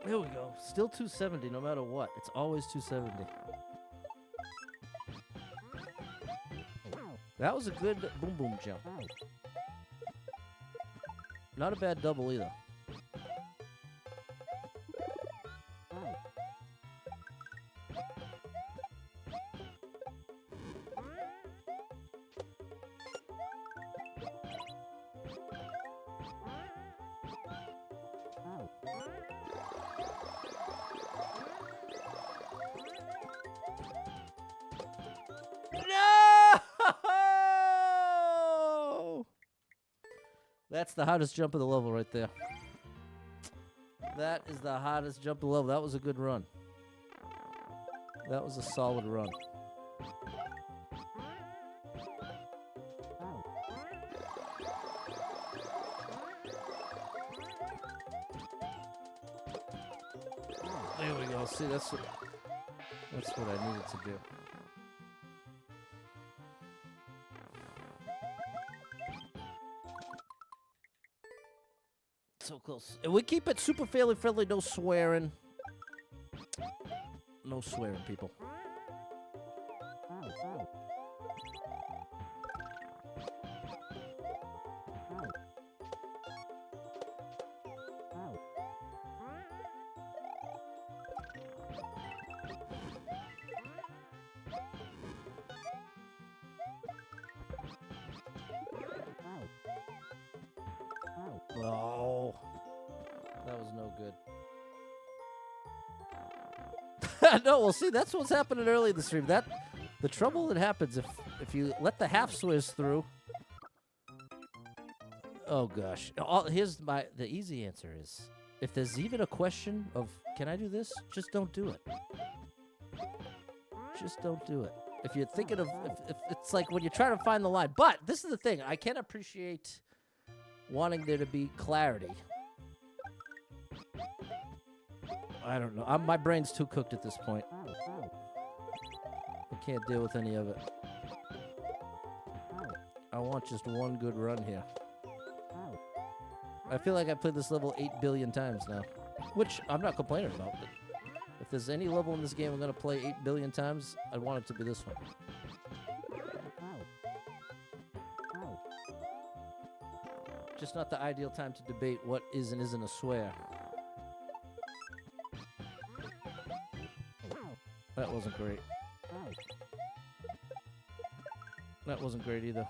[SPEAKER 1] There we go. Still 270 no matter what. It's always 270. That was a good boom boom jump. Not a bad double either. That's the hottest jump of the level right there. That is the hottest jump of the level. That was a good run. That was a solid run. There we go. See, that's what I needed to do. So close. And we keep it super family friendly, no swearing. No swearing, people. Oh, that was no good. No, well, see, that's what's happening early in the stream. The trouble that happens if you let the half swizz through. Oh gosh. Here's the easy answer is if there's even a question of can I do this, just don't do it. Just don't do it. If you're thinking of if it's like when you're trying to find the line. But this is the thing, I can appreciate wanting there to be clarity. I don't know. My brain's too cooked at this point. I can't deal with any of it. I want just one good run here. I feel like I played this level 8 billion times now, which I'm not complaining about. But if there's any level in this game I'm going to play 8 billion times, I want it to be this one. Just not the ideal time to debate what is and isn't a swear. That wasn't great. That wasn't great either.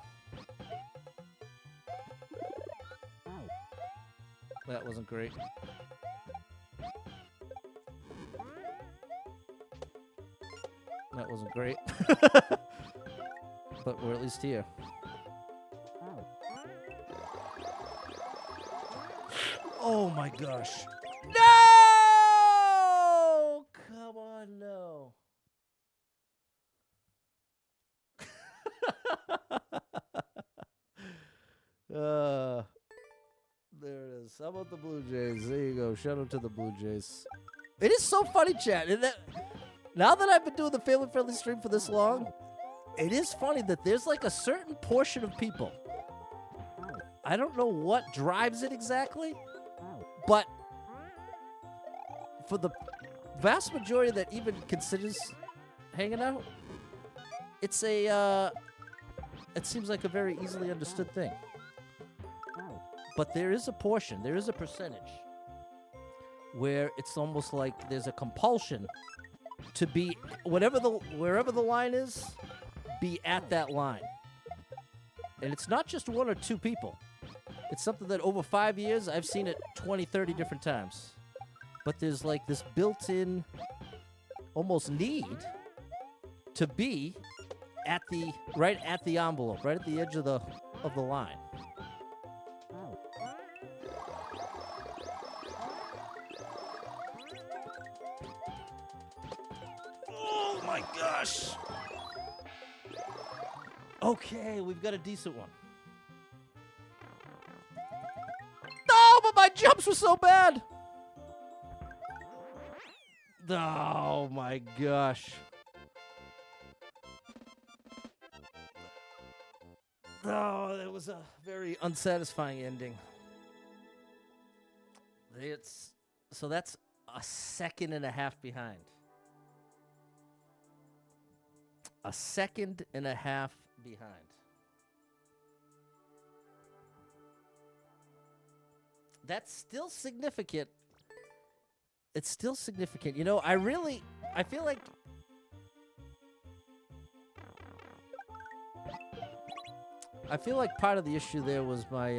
[SPEAKER 1] That wasn't great. That wasn't great. But we're at least here. Oh my gosh. No! Come on, no. There it is. How about the Blue Jays? There you go. Shout out to the Blue Jays. It is so funny, chat. Now that I've been doing the family-friendly stream for this long, it is funny that there's like a certain portion of people. I don't know what drives it exactly, but for the vast majority that even considers hanging out, it seems like a very easily understood thing. But there is a portion, there is a percentage where it's almost like there's a compulsion to be wherever the line is, be at that line. And it's not just one or two people. It's something that over 5 years, I've seen it 20, 30 different times. But there's like this built-in almost need to be right at the envelope, right at the edge of the line. Oh my gosh. Okay, we've got a decent one. No, but my jumps were so bad. Oh my gosh. Oh, that was a very unsatisfying ending. So that's a second and a half behind. A second and a half behind. That's still significant. It's still significant. You know, I feel like part of the issue there was my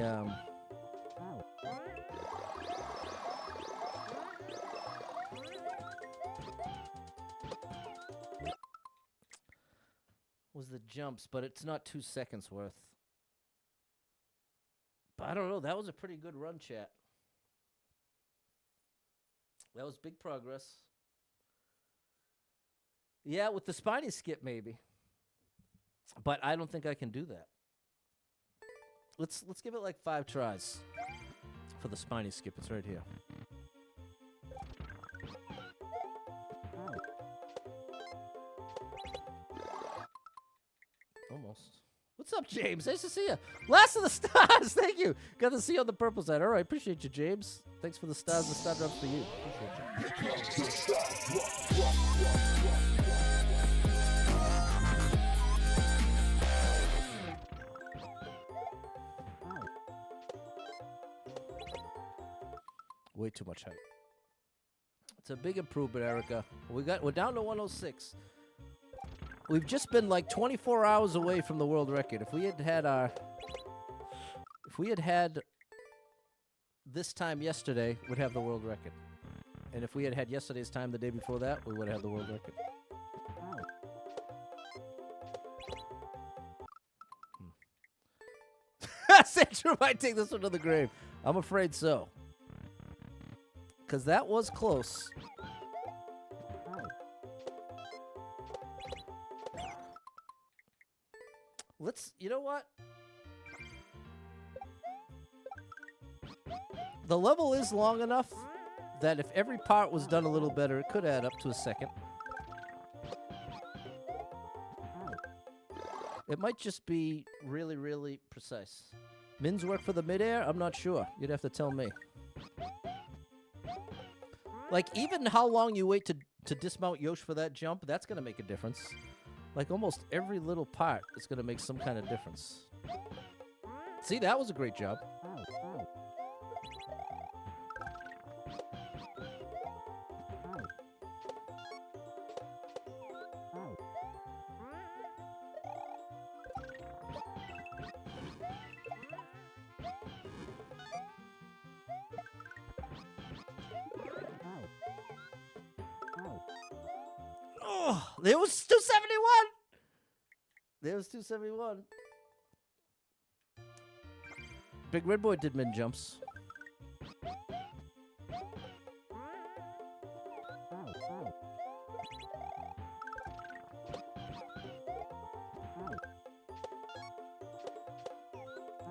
[SPEAKER 1] was the jumps, but it's not 2 seconds worth. But I don't know. That was a pretty good run, chat. That was big progress. Yeah, with the spiny skip, maybe. But I don't think I can do that. Let's give it like 5 tries for the spiny skip. It's right here. Almost. What's up, James? Nice to see you. Last of the stars. Thank you. Got to see you on the purple side. All right. Appreciate you, James. Thanks for the stars. The star drops for you. Appreciate you. Way too much height. It's a big improvement, Erica. We're down to 106. We've just been like 24 hours away from the world record. If we had this time yesterday, we'd have the world record. And if we had yesterday's time the day before that, we would have had the world record. Sandra might take this one to the grave. I'm afraid so. Because that was close. You know what? The level is long enough that if every part was done a little better, it could add up to a second. It might just be really, really precise. Mins work for the midair? I'm not sure. You'd have to tell me. Like, even how long you wait to dismount Yosh for that jump, that's going to make a difference. Like, almost every little part is going to make some kind of difference. See, that was a great job. Oh, there was 271. There was 271. Big Red Boy did min jumps.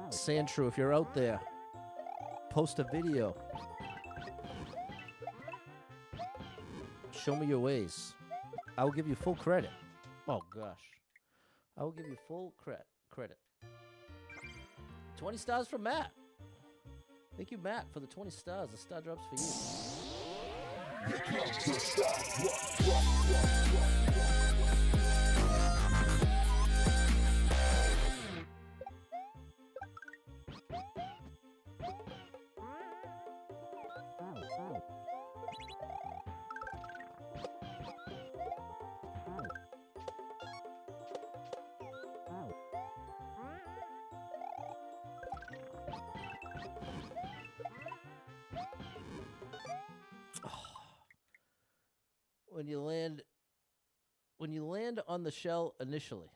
[SPEAKER 1] Sandshrew, if you're out there, post a video. Show me your ways. I will give you full credit. Oh, gosh. I will give you full credit. 20 stars from Matt. Thank you, Matt, for the 20 stars. The star drops for you. When you land on the shell initially.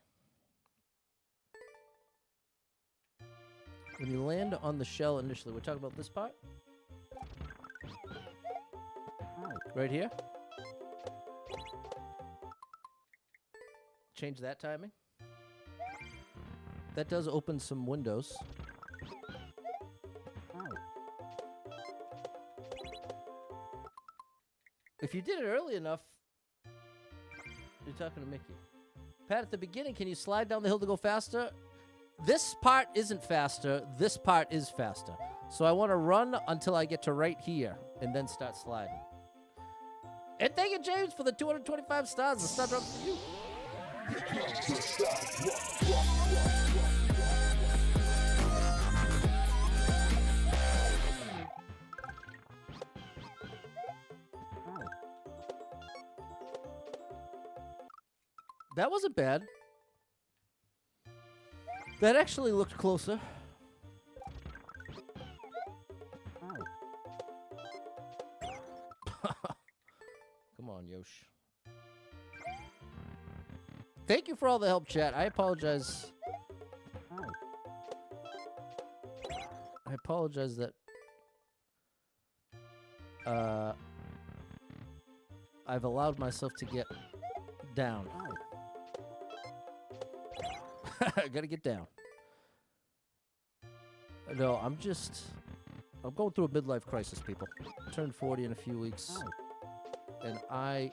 [SPEAKER 1] When you land on the shell initially, we're talking about this part? Right here? Change that timing. That does open some windows. If you did it early enough, you're talking to Mickey. Pat, at the beginning, can you slide down the hill to go faster? This part isn't faster. This part is faster. So I want to run until I get to right here and then start sliding. And thank you, James, for the 225 stars. The star drop for you. That wasn't bad. That actually looked closer. Come on, Yosh. Thank you for all the help, chat. I apologize. I apologize that I've allowed myself to get down. I gotta get down. No, I'm going through a midlife crisis, people. I turned 40 in a few weeks. And I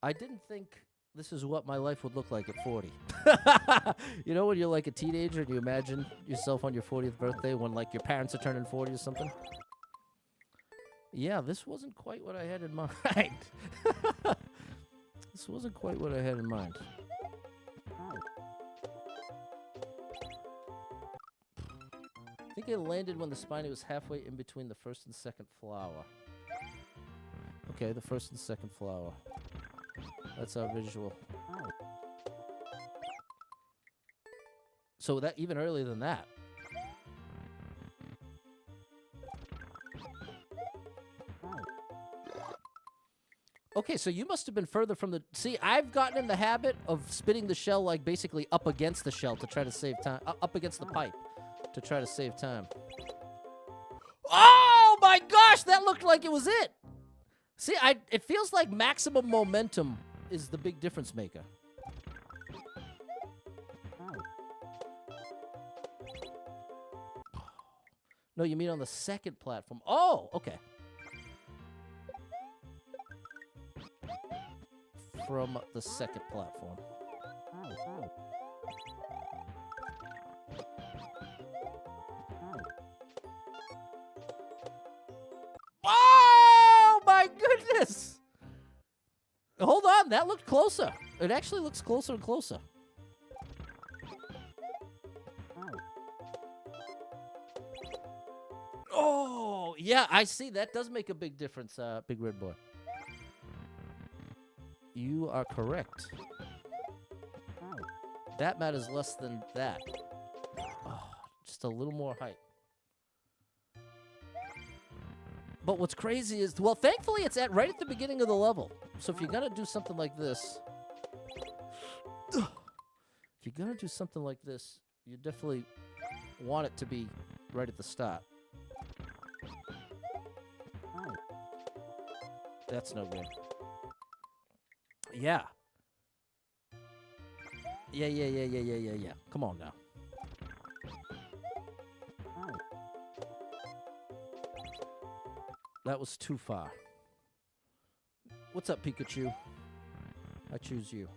[SPEAKER 1] didn't think This is what my life would look like at 40. You know when you're like a teenager and you imagine yourself on your 40th birthday when like your parents are turning 40 or something? Yeah, this wasn't quite what I had in mind. This wasn't quite what I had in mind. I think it landed when the spiny was halfway in between the first and second flower. Okay, the first and second flower. That's our visual. So that even earlier than that. Okay, so you must have been further from the... See, I've gotten in the habit of spinning the shell like basically up against the shell to try to save time. Up against the pipe to try to save time. Oh my gosh, that looked like it was it. See, it feels like maximum momentum is the big difference maker. No, you mean on the second platform. Oh, okay. From the second platform. Oh, my goodness. Hold on, that looked closer. It actually looks closer and closer. Oh, yeah, I see. That does make a big difference, Big Red Boy. You are correct. That matters less than that. Oh, just a little more height. But what's crazy is, well, thankfully it's right at the beginning of the level. So if you're gonna do something like this, you definitely want it to be right at the start. That's no good. Yeah. Yeah. Come on now. That was too far. What's up, Pikachu? I choose you.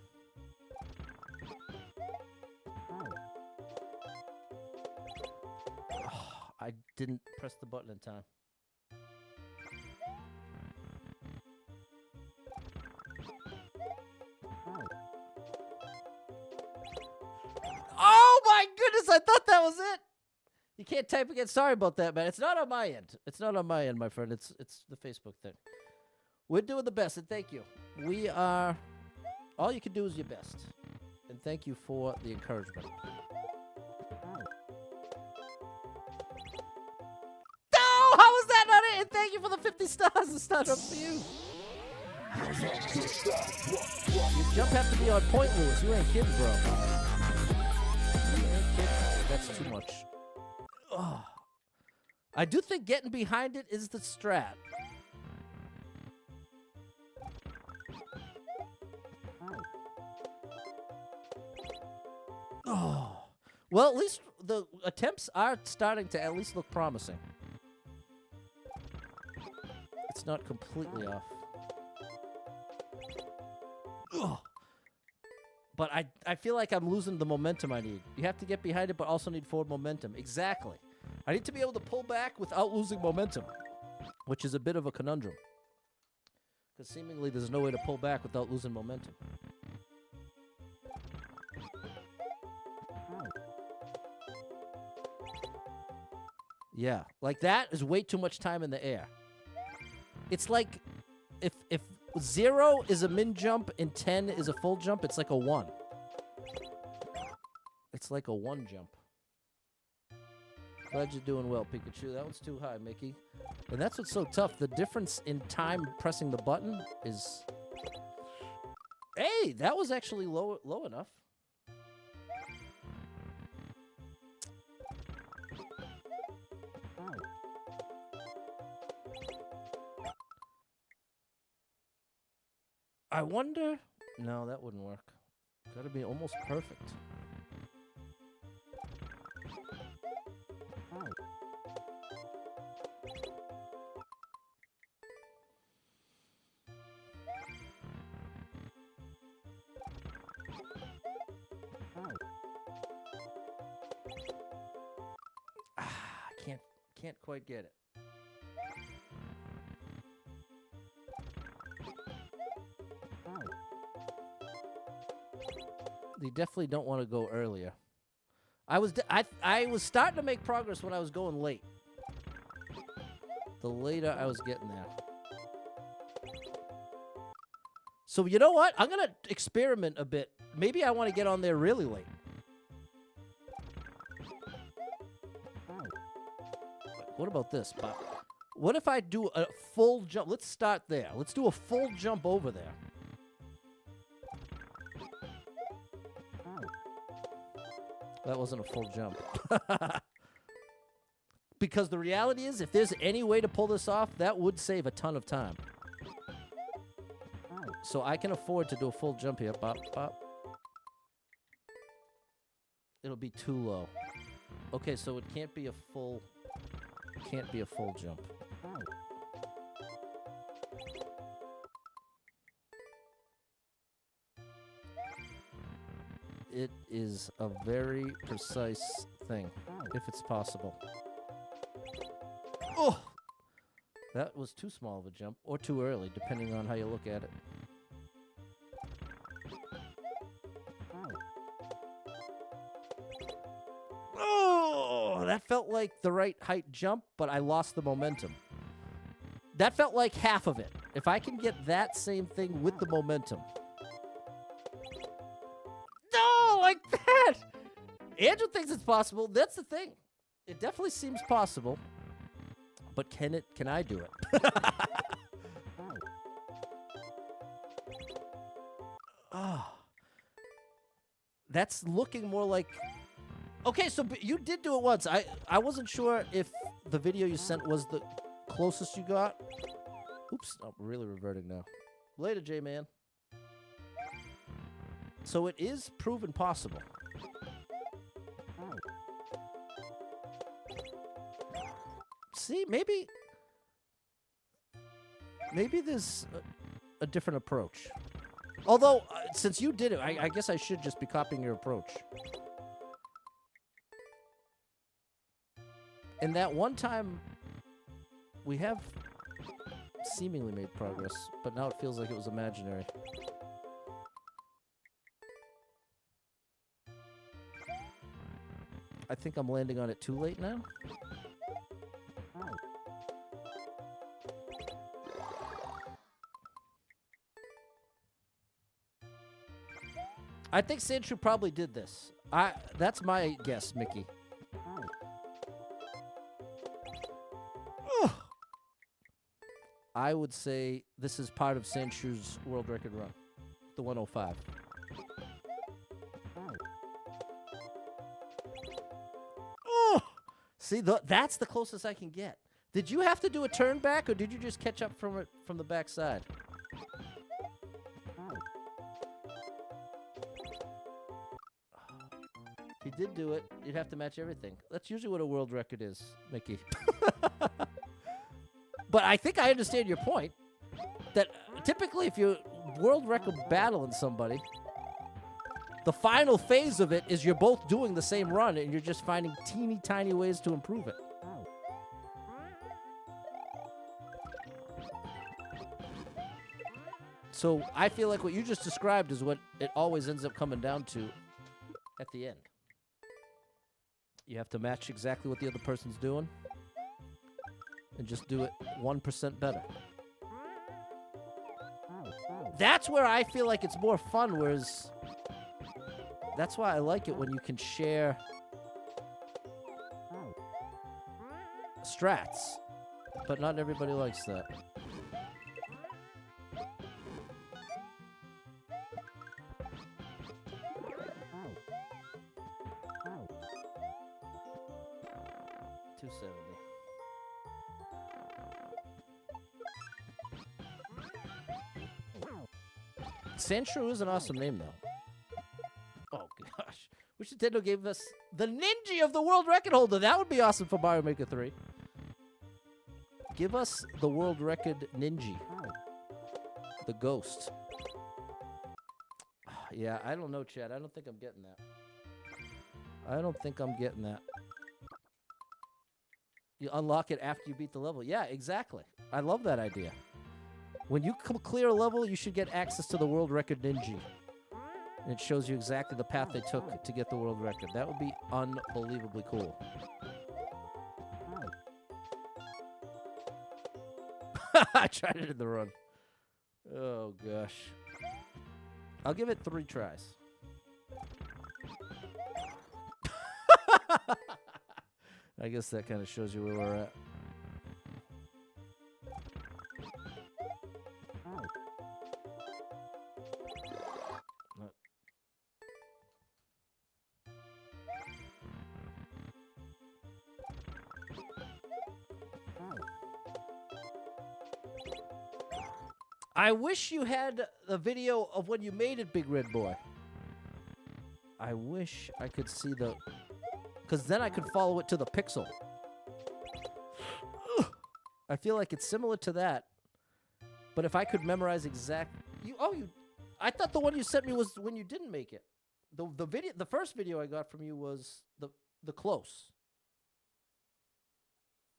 [SPEAKER 1] Oh, I didn't press the button in time. Oh my goodness, I thought that was it. You can't type again. Sorry about that, man. It's not on my end. It's not on my end, my friend. It's the Facebook thing. We're doing the best, and thank you. We are... All you can do is your best. And thank you for the encouragement. No! How was that not it? And thank you for the 50 stars. It's not up to you. Your jump have to be on point, Lewis. You ain't kidding, bro. You ain't kidding. That's too much. Oh. I do think getting behind it is the strat. Oh. Well, at least the attempts are starting to at least look promising. It's not completely off. Ugh. But I feel like I'm losing the momentum I need. You have to get behind it, but also need forward momentum. Exactly. I need to be able to pull back without losing momentum, which is a bit of a conundrum. Because seemingly there's no way to pull back without losing momentum. Yeah, like that is way too much time in the air. It's like if 0 is a min jump and 10 is a full jump, it's like a 1. It's like a 1 jump. Glad you're doing well, Pikachu. That one's too high, Mickey. And that's what's so tough. The difference in time pressing the button is... Hey, that was actually low enough. I wonder... No, that wouldn't work. Gotta be almost perfect. can't quite get it. You definitely don't want to go earlier. I was starting to make progress when I was going late. The later I was getting there. So you know what? I'm going to experiment a bit. Maybe I want to get on there really late. What about this, Bob? What if I do a full jump? Let's start there. Let's do a full jump over there. That wasn't a full jump. Because the reality is, if there's any way to pull this off, that would save a ton of time. So I can afford to do a full jump here. Bop, bop. It'll be too low. Okay, so it can't be a full jump. It is a very precise thing, if it's possible. Oh! That was too small of a jump, or too early, depending on how you look at it. Oh! That felt like the right height jump, but I lost the momentum. That felt like half of it. If I can get that same thing with the momentum. No, like that! Andrew thinks it's possible. That's the thing. It definitely seems possible. But can I do it? Oh. That's looking more like... Okay, so you did do it once. I wasn't sure if the video you sent was the closest you got. Oops, I'm really reverting now. Later, J-Man. So it is proven possible. See, maybe there's a different approach. Although, since you did it, I guess I should just be copying your approach. And that one time, we have seemingly made progress, but now it feels like it was imaginary. I think I'm landing on it too late now. I think Sandshrew probably did this. That's my guess, Mickey. I would say this is part of Sandshrew's world record run, the 105. Oh! See, that's the closest I can get. Did you have to do a turn back, or did you just catch up from it from the back side? If you did do it, you'd have to match everything. That's usually what a world record is, Mickey. But I think I understand your point. That typically if you're world record battling somebody, the final phase of it is you're both doing the same run and you're just finding teeny tiny ways to improve it. So I feel like what you just described is what it always ends up coming down to at the end. You have to match exactly what the other person's doing and just do it 1% better. That's where I feel like it's more fun, whereas that's why I like it when you can share strats, but not everybody likes that. Sandshrew is an awesome name, though. Oh, gosh. Wish Nintendo gave us the Ninja of the world record holder. That would be awesome for Mario Maker 3. Give us the world record Ninja. The ghost. Yeah, I don't know, Chad. I don't think I'm getting that. I don't think I'm getting that. You unlock it after you beat the level. Yeah, exactly. I love that idea. When you clear a level, you should get access to the world record ninja. And it shows you exactly the path they took to get the world record. That would be unbelievably cool. I tried it in the run. Oh, gosh. I'll give it 3 tries. I guess that kind of shows you where we're at. I wish you had a video of when you made it, Big Red Boy. I wish I could see the... Because then I could follow it to the pixel. I feel like it's similar to that. But if I could memorize exact... I thought the one you sent me was when you didn't make it. The first video I got from you was the close.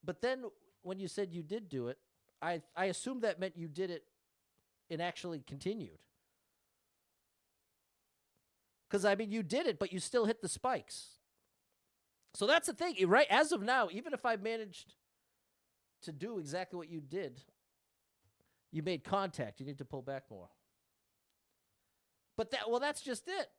[SPEAKER 1] But then when you said you did do it, I assumed that meant you did it and actually continued. Because, I mean, you did it, but you still hit the spikes. So that's the thing, right? As of now, even if I managed to do exactly what you did, you made contact. You need to pull back more. But that's just it.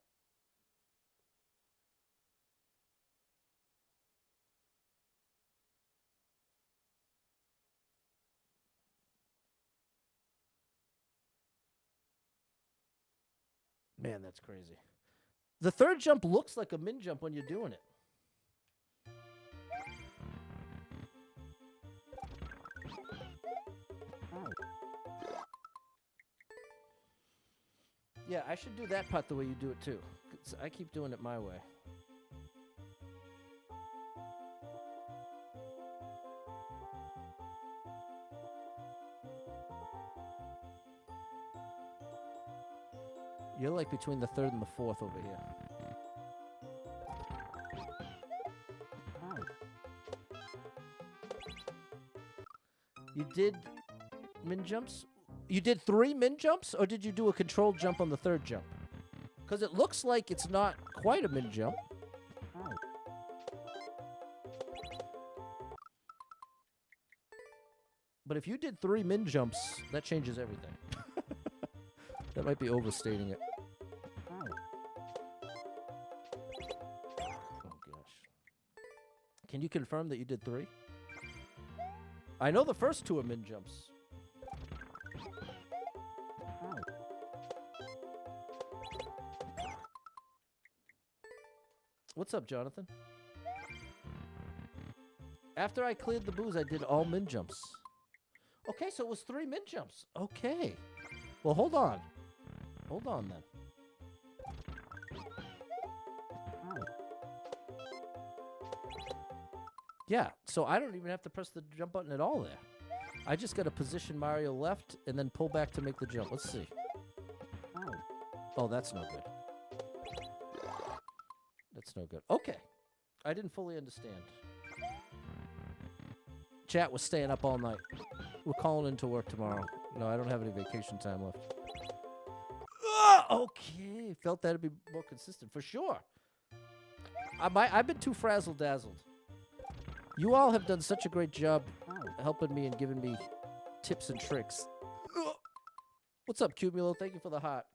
[SPEAKER 1] Man, that's crazy. The third jump looks like a min jump when you're doing it. Yeah, I should do that part the way you do it too. 'Cause I keep doing it my way. You're like between the third and the fourth over here. You did min jumps? You did 3 min jumps, or did you do a controlled jump on the third jump? Because it looks like it's not quite a min jump. But if you did 3 min jumps, that changes everything. That might be overstating it. Oh, gosh. Can you confirm that you did 3? I know the first 2 are min jumps. What's up, Jonathan? After I cleared the booze, I did all min jumps. Okay, so it was 3 min jumps. Okay. Well, hold on. Hold on, then. Yeah, so I don't even have to press the jump button at all there. I just got to position Mario left and then pull back to make the jump. Let's see. Oh, that's no good. That's no good. Okay. I didn't fully understand. Chat was staying up all night. We're calling into work tomorrow. No, I don't have any vacation time left. Okay. Felt that'd be more consistent. For sure. I've been too frazzle-dazzled. You all have done such a great job helping me and giving me tips and tricks. What's up, Cumulo? Thank you for the heart.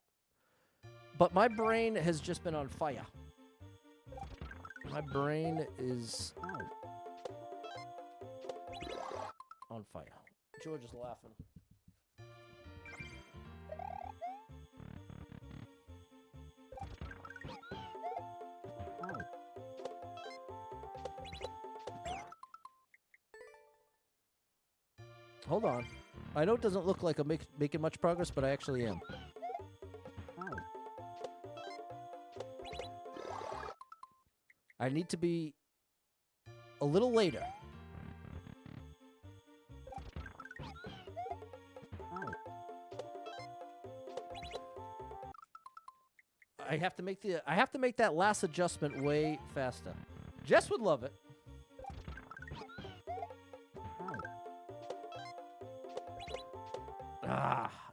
[SPEAKER 1] But my brain has just been on fire. My brain is on fire. George is laughing. Hold on. I know it doesn't look like I'm making much progress, but I actually am. I need to be a little later. I have to make that last adjustment way faster. Jess would love it.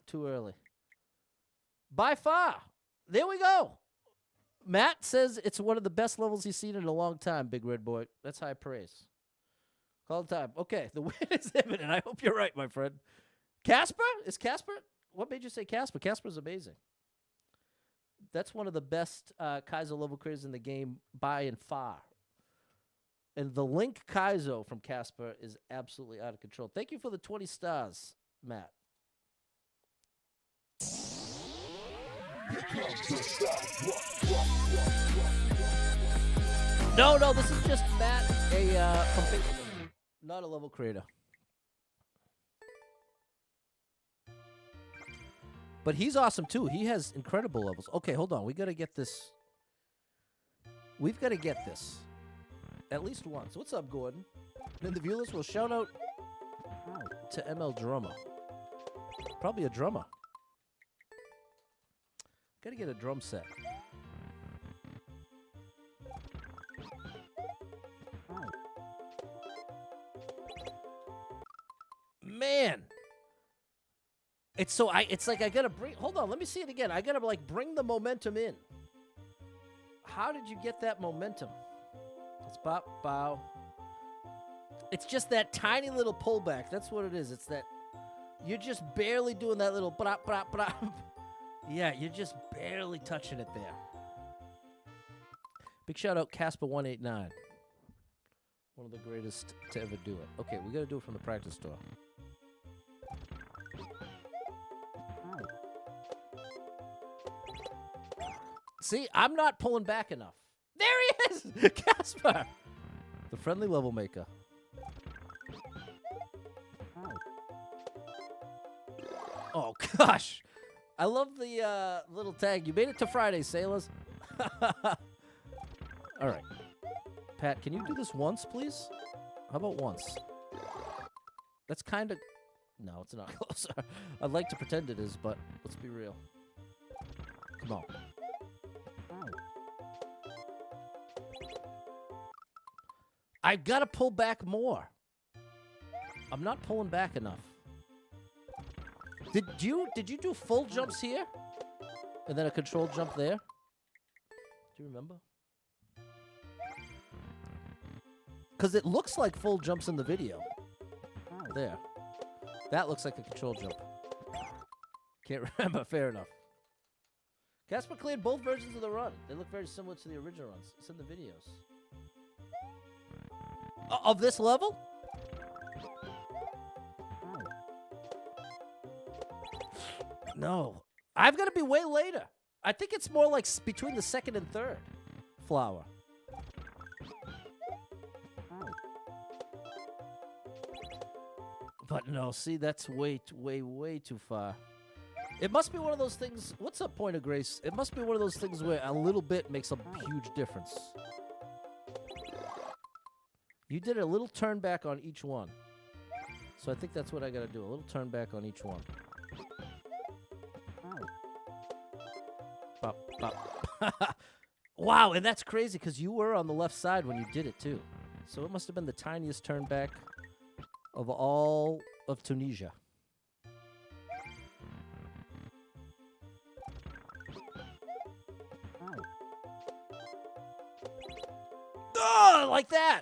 [SPEAKER 1] Too early. By far. There we go. Matt says it's one of the best levels he's seen in a long time, Big Red Boy. That's high praise. Call time. Okay, the win is imminent. I hope you're right, my friend. Casper? Is Casper? What made you say Casper? Casper's amazing. That's one of the best Kaizo level creators in the game by and far. And the Link Kaizo from Casper is absolutely out of control. Thank you for the 20 stars, Matt. No, this is just Matt, from Facebook, not a level creator. But he's awesome, too. He has incredible levels. Okay, hold on. We got to get this. We've got to get this. At least once. What's up, Gordon? Then the viewers will shout out to ML Drummer. Probably a drummer. Got to get a drum set. Man. It's like I gotta bring, hold on, let me see it again. I gotta like bring the momentum in. How did you get that momentum? It's bop, bow. It's just that tiny little pullback. That's what it is. It's that, you're just barely doing that little brop, brop, brop. Yeah, you're just barely touching it there. Big shout out Casper189. One of the greatest to ever do it. Okay, we gotta do it from the practice store. See, I'm not pulling back enough. There he is! Casper! The friendly level maker. Oh, gosh. I love the little tag. You made it to Friday, sailors. All right. Pat, can you do this once, please? How about once? That's kind of... No, it's not close. I'd like to pretend it is, but let's be real. Come on. I've got to pull back more. I'm not pulling back enough. Did you do full jumps here? And then a controlled jump there? Do you remember? Because it looks like full jumps in the video. There. That looks like a controlled jump. Can't remember. Fair enough. Casper cleared both versions of the run. They look very similar to the original runs. It's in the videos. Of this level? No. I've got to be way later. I think it's more like between the second and third flower. But no, see, that's way too far. It must be one of those things. What's up, Point of Grace? It must be one of those things where a little bit makes a huge difference. You did a little turn back on each one. So I think that's what I got to do. A little turn back on each one. Bop, bop. Wow, and that's crazy because you were on the left side when you did it too. So it must have been the tiniest turn back of all of Tunisia. Oh, like that.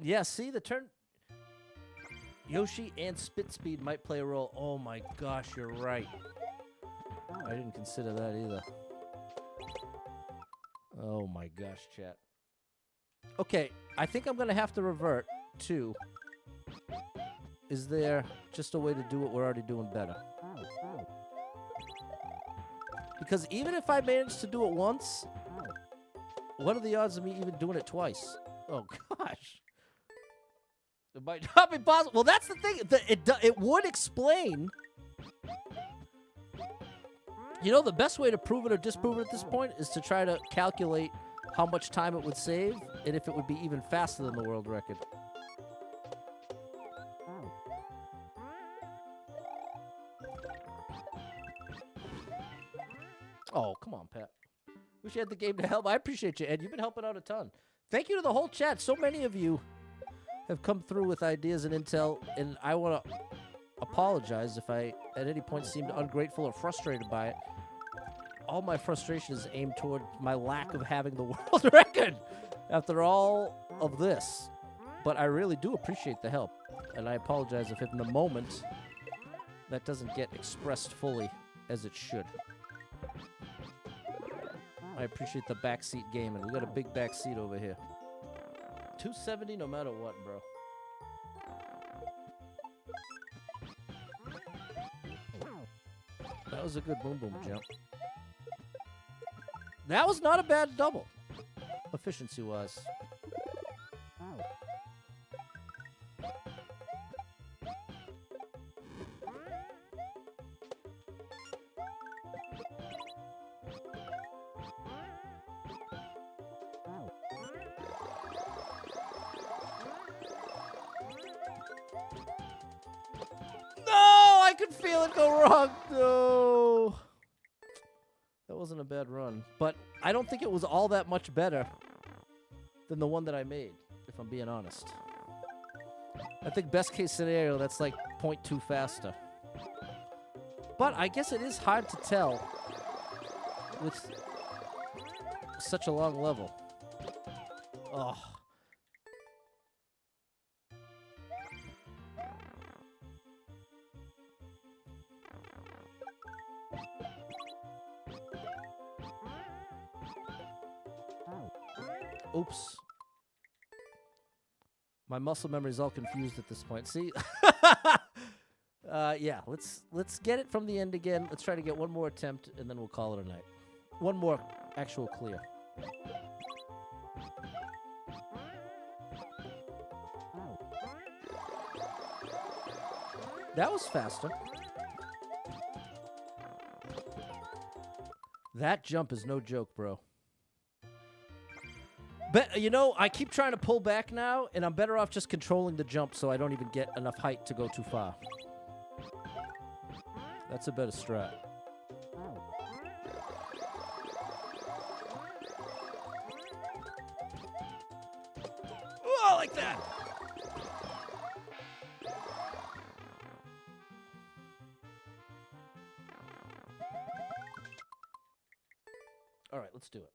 [SPEAKER 1] Yeah, see the turn. Yoshi and spit speed might play a role. Oh my gosh, you're right. I didn't consider that either. Oh my gosh, chat. Okay, I think I'm gonna have to revert to. Is there just a way to do what we're already doing better? Because even if I manage to do it once, what are the odds of me even doing it twice? Oh gosh. It might not be possible. Well, that's the thing. It would explain. You know, the best way to prove it or disprove it at this point is to try to calculate how much time it would save and if it would be even faster than the world record. Oh, come on, Pat. Wish you had the game to help. I appreciate you, Ed. You've been helping out a ton. Thank you to the whole chat. So many of you have come through with ideas and intel, and I want to apologize if I at any point seemed ungrateful or frustrated by it. All my frustration is aimed toward my lack of having the world record after all of this. But I really do appreciate the help, and I apologize if in the moment that doesn't get expressed fully as it should. I appreciate the backseat gaming. We got a big backseat over here. 270 no matter what, bro. That was a good boom boom jump. That was not a bad double, efficiency-wise. I could feel it go wrong. No. That wasn't a bad run. But I don't think it was all that much better than the one that I made, if I'm being honest. I think best case scenario, that's like 0.2 faster. But I guess it is hard to tell with such a long level. Oh. Oops. My muscle memory is all confused at this point. See? Yeah, let's get it from the end again. Let's try to get one more attempt, and then we'll call it a night. One more actual clear. That was faster. That jump is no joke, bro. But, you know, I keep trying to pull back now, and I'm better off just controlling the jump so I don't even get enough height to go too far. That's a better strat. Oh, like that! All right, let's do it.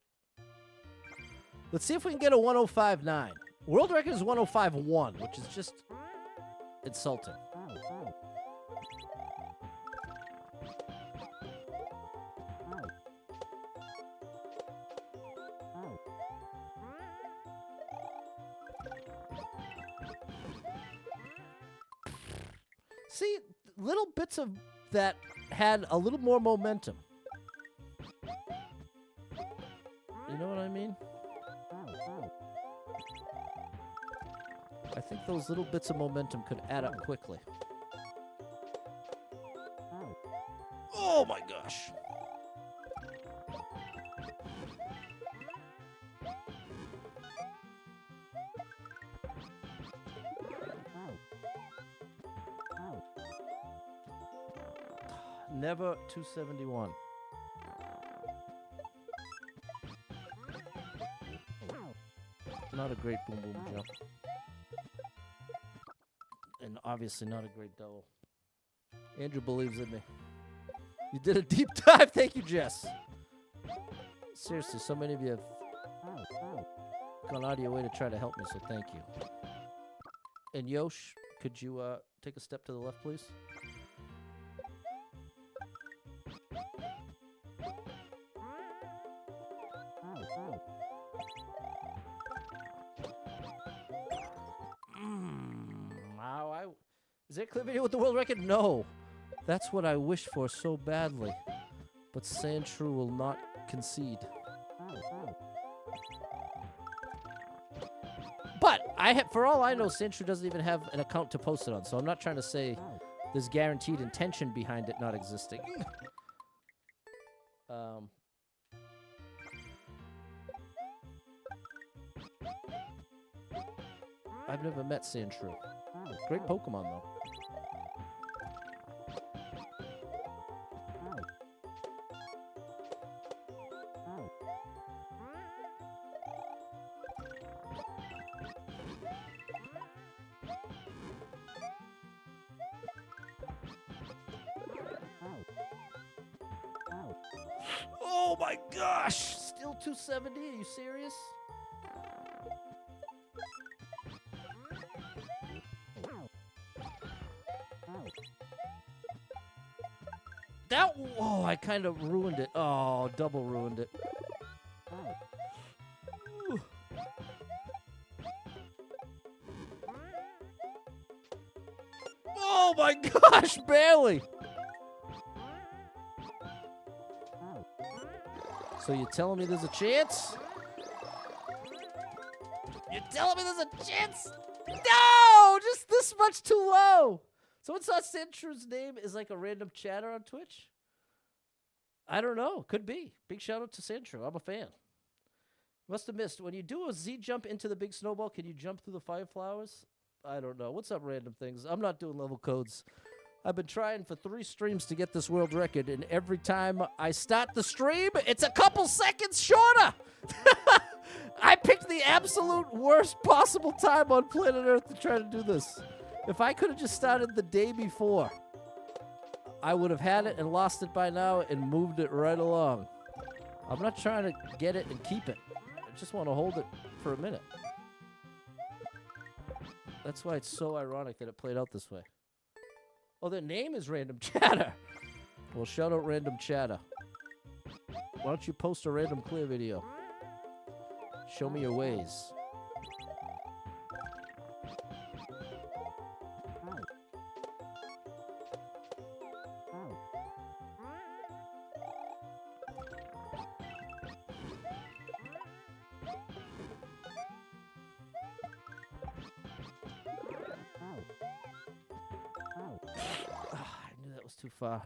[SPEAKER 1] Let's see if we can get a 105.9. World record is 105.1, which is just insulting. See, little bits of that had a little more momentum. You know what I mean? I think those little bits of momentum could add up quickly. Oh my gosh. Never 271. Not a great boom boom jump. And obviously not a great double. Andrew believes in me. You did a deep dive. Thank you, Jess. Seriously, so many of you have gone out of your way to try to help me, so thank you. And Yosh, could you take a step to the left, please? Is there a clear video with the world record? No. That's what I wish for so badly. But Sandshrew will not concede. But for all I know, Sandshrew doesn't even have an account to post it on, so I'm not trying to say there's guaranteed intention behind it not existing. I've never met Sandshrew. Great Pokemon, though. Oh my gosh! Still 270? Are you serious? That, oh, I kind of ruined it. Oh, double ruined it. Oh my gosh, barely. So you're telling me there's a chance? You're telling me there's a chance? No, just this much too low. Someone saw Sandshrews' name is like a random chatter on Twitch. I don't know. Could be. Big shout out to Sandshrew. I'm a fan. Must have missed. When you do a Z jump into the big snowball, can you jump through the fire flowers? I don't know. What's up, random things? I'm not doing level codes. I've been trying for 3 streams to get this world record, and every time I start the stream, it's a couple seconds shorter. I picked the absolute worst possible time on planet Earth to try to do this. If I could have just started the day before, I would have had it and lost it by now and moved it right along. I'm not trying to get it and keep it. I just want to hold it for a minute. That's why it's so ironic that it played out this way. Oh, their name is Random Chatter. Well, shout out Random Chatter. Why don't you post a random clear video? Show me your ways. Too far.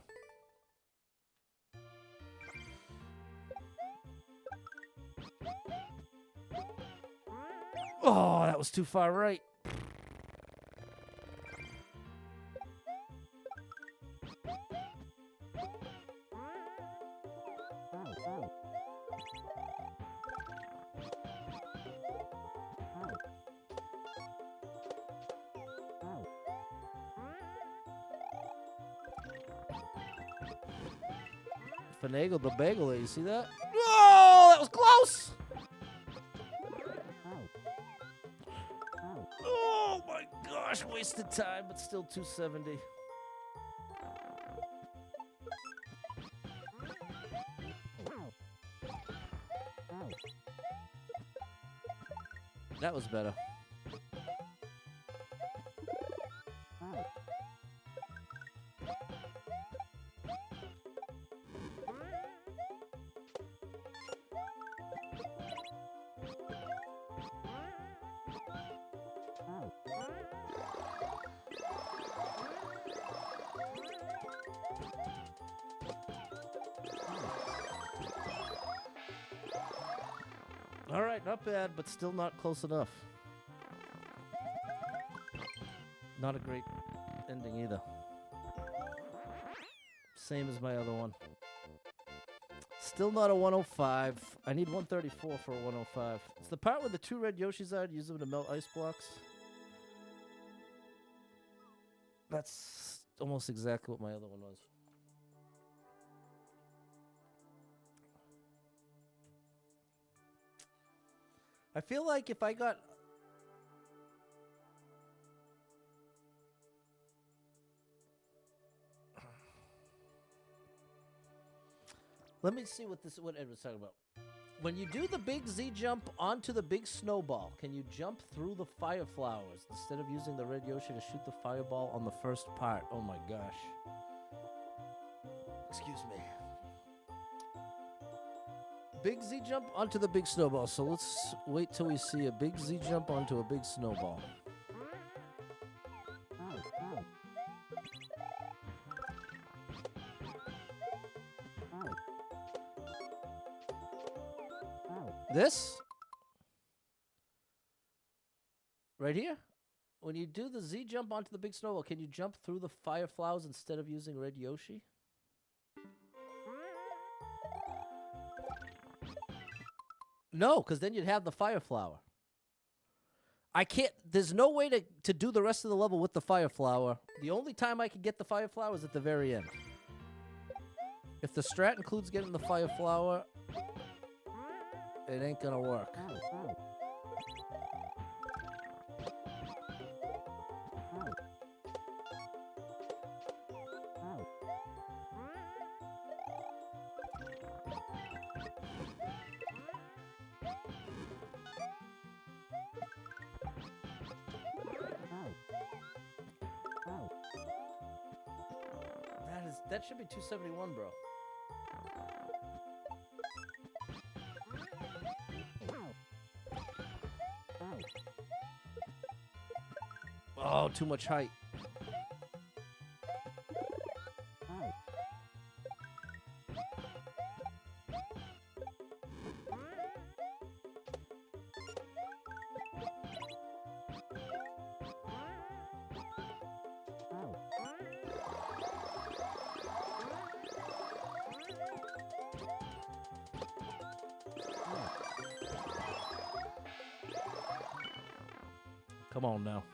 [SPEAKER 1] Oh, that was too far right. Finagle the bagel there, you see that? Oh, that was close! Oh my gosh, wasted time, but still 270. That was better. All right, not bad, but still not close enough. Not a great ending either. Same as my other one. Still not a 105. I need 134 for a 105. It's the part where the 2 red Yoshis are, use them to melt ice blocks. That's almost exactly what my other one was. I feel like if I got... Let me see what Ed was talking about. When you do the big Z jump onto the big snowball, can you jump through the fire flowers instead of using the red Yoshi to shoot the fireball on the first part? Oh my gosh. Excuse me. Big Z jump onto the big snowball. So let's wait till we see a big Z jump onto a big snowball. This? Right here? When you do the Z jump onto the big snowball, can you jump through the fire flowers instead of using red Yoshi? No, because then you'd have the fire flower. I can't, there's no way to do the rest of the level with the fire flower. The only time I can get the fire flower is at the very end. If the strat includes getting the fire flower, it ain't gonna work. That should be 271, bro. Oh, too much height. Come on now.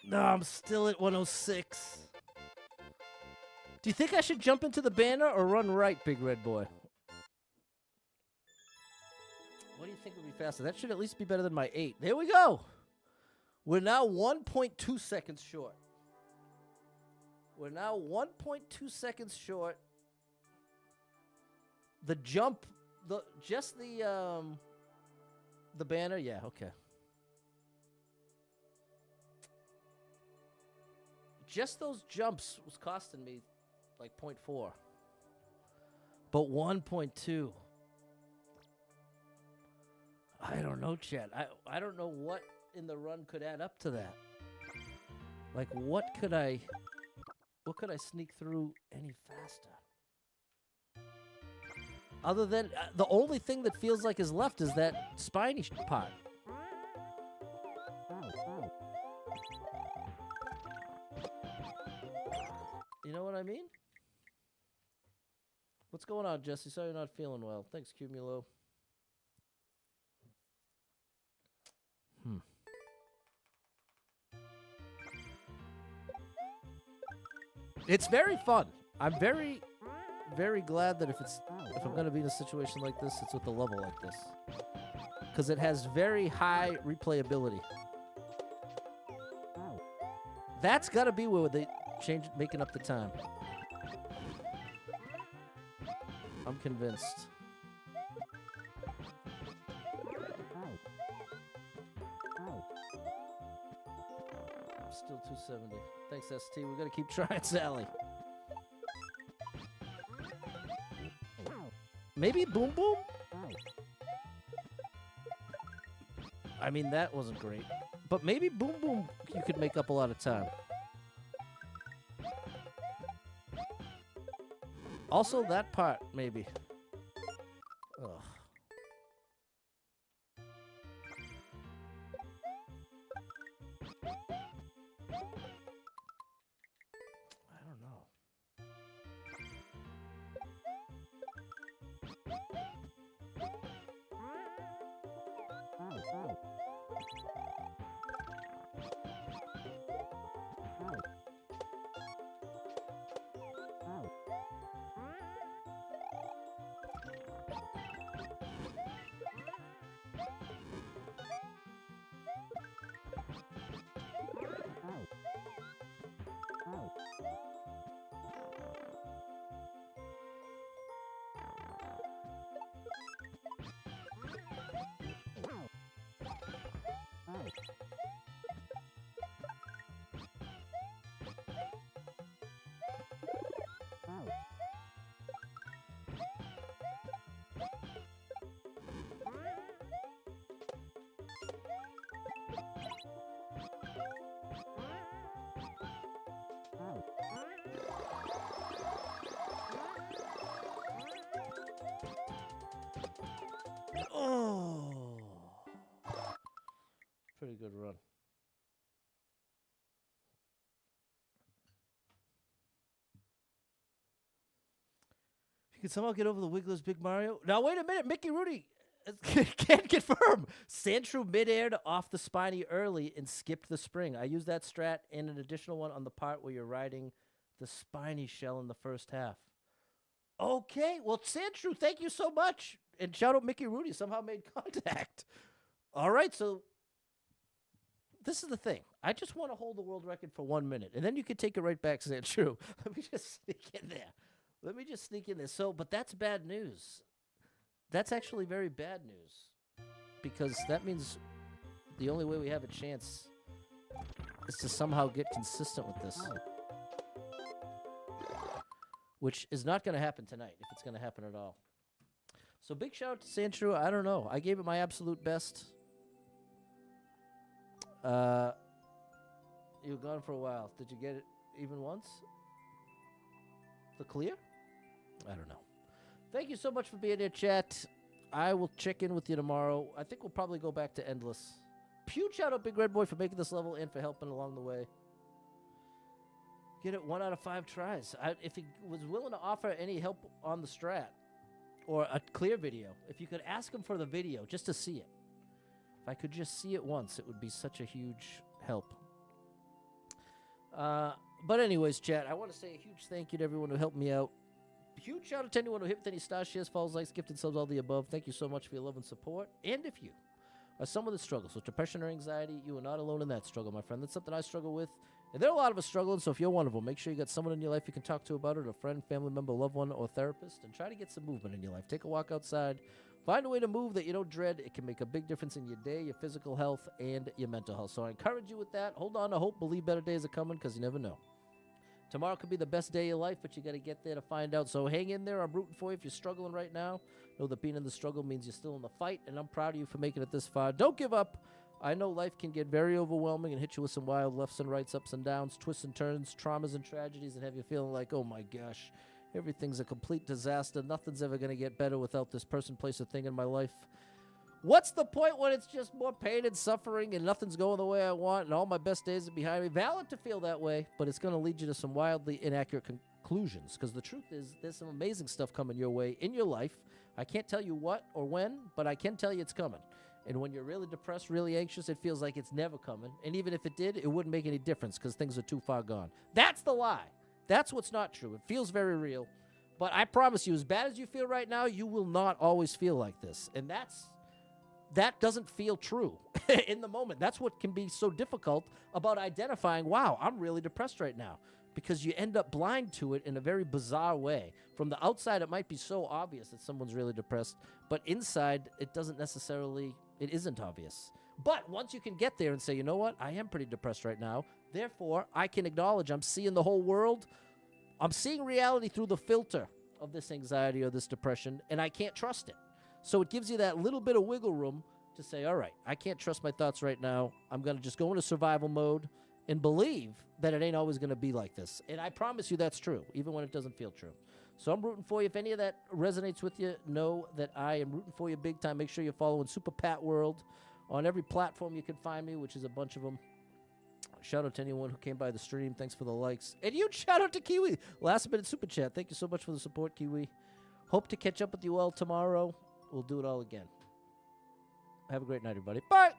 [SPEAKER 1] No, I'm still at 106. Do you think I should jump into the banner or run right, Big Red Boy? What do you think would be faster? That should at least be better than my 8. There we go. We're now 1.2 seconds short. We're now 1.2 seconds short. The jump, the banner, yeah, okay. Just those jumps was costing me like 0.4. But 1.2. I don't know, Chad. I don't know what in the run could add up to that. Like what could I sneak through any faster? Other than the only thing that feels like is left is that spiny part. You know what I mean? What's going on, Jesse? Sorry you're not feeling well. Thanks, Cumulo. It's very fun. I'm very, very glad that if I'm going to be in a situation like this, it's with a level like this. Because it has very high replayability. That's got to be where they change making up the time. I'm convinced. I'm still 270. Thanks, ST. We got to keep trying, Sally. Maybe Boom Boom? I mean, that wasn't great. But maybe Boom Boom, you could make up a lot of time. Also, that part, maybe. Ugh. I don't know. Oh, pretty good run. If you could somehow get over the Wiggler's Big Mario. Now, wait a minute, Mickey Rooney. Can't confirm. Sandshrew mid-air to off the spiny early and skipped the spring. I used that strat and an additional one on the part where you're riding the spiny shell in the first half. Okay, well, Sandshrew, thank you so much. And shout out Mickey Rudy, somehow made contact. All right, so this is the thing. I just want to hold the world record for 1 minute, and then you can take it right back, Sandshrew. Let me just sneak in there. So, but that's bad news. That's actually very bad news, because that means the only way we have a chance is to somehow get consistent with this, which is not going to happen tonight, if it's going to happen at all. So big shout out to Sandshrew. I don't know. I gave it my absolute best. You were gone for a while. Did you get it even once? The clear? I don't know. Thank you so much for being here, chat. I will check in with you tomorrow. I think we'll probably go back to Endless. Huge shout out, Big Red Boy, for making this level and for helping along the way. Get it 1 out of 5 tries. If he was willing to offer any help on the strat or a clear video, if you could ask him for the video just to see it. If I could just see it once, it would be such a huge help. But anyways, chat, I want to say a huge thank you to everyone who helped me out. Huge shout out to anyone who hit with any stars, shares, follows, likes, gifted subs, all the above. Thank you so much for your love and support. And if you are someone that struggles with depression or anxiety, you are not alone in that struggle, my friend. That's something I struggle with. And there are a lot of us struggling, so if you're one of them, make sure you got someone in your life you can talk to about it, a friend, family member, loved one, or therapist, and try to get some movement in your life. Take a walk outside. Find a way to move that you don't dread. It can make a big difference in your day, your physical health, and your mental health. So I encourage you with that. Hold on to hope. Believe better days are coming, because you never know. Tomorrow could be the best day of your life, but you got to get there to find out. So hang in there. I'm rooting for you. If you're struggling right now, know that being in the struggle means you're still in the fight, and I'm proud of you for making it this far. Don't give up. I know life can get very overwhelming and hit you with some wild lefts and rights, ups and downs, twists and turns, traumas and tragedies, and have you feeling like, oh my gosh, everything's a complete disaster. Nothing's ever going to get better without this person, place, or thing in my life. What's the point when it's just more pain and suffering and nothing's going the way I want and all my best days are behind me? Valid to feel that way, but it's going to lead you to some wildly inaccurate conclusions, because the truth is there's some amazing stuff coming your way in your life. I can't tell you what or when, but I can tell you it's coming. And when you're really depressed, really anxious, it feels like it's never coming. And even if it did, it wouldn't make any difference because things are too far gone. That's the lie. That's what's not true. It feels very real. But I promise you, as bad as you feel right now, you will not always feel like this. And that doesn't feel true in the moment. That's what can be so difficult about identifying, wow, I'm really depressed right now. Because you end up blind to it in a very bizarre way. From the outside, it might be so obvious that someone's really depressed, but inside, it isn't obvious. But once you can get there and say, you know what, I am pretty depressed right now, therefore, I can acknowledge I'm seeing the whole world. I'm seeing reality through the filter of this anxiety or this depression, and I can't trust it. So it gives you that little bit of wiggle room to say, all right, I can't trust my thoughts right now. I'm going to just go into survival mode and believe that it ain't always going to be like this. And I promise you that's true, even when it doesn't feel true. So I'm rooting for you. If any of that resonates with you, know that I am rooting for you big time. Make sure you're following Super Pat World on every platform you can find me, which is a bunch of them. Shout out to anyone who came by the stream. Thanks for the likes. And huge shout out to Kiwi. Last minute Super Chat. Thank you so much for the support, Kiwi. Hope to catch up with you all tomorrow. We'll do it all again. Have a great night, everybody. Bye.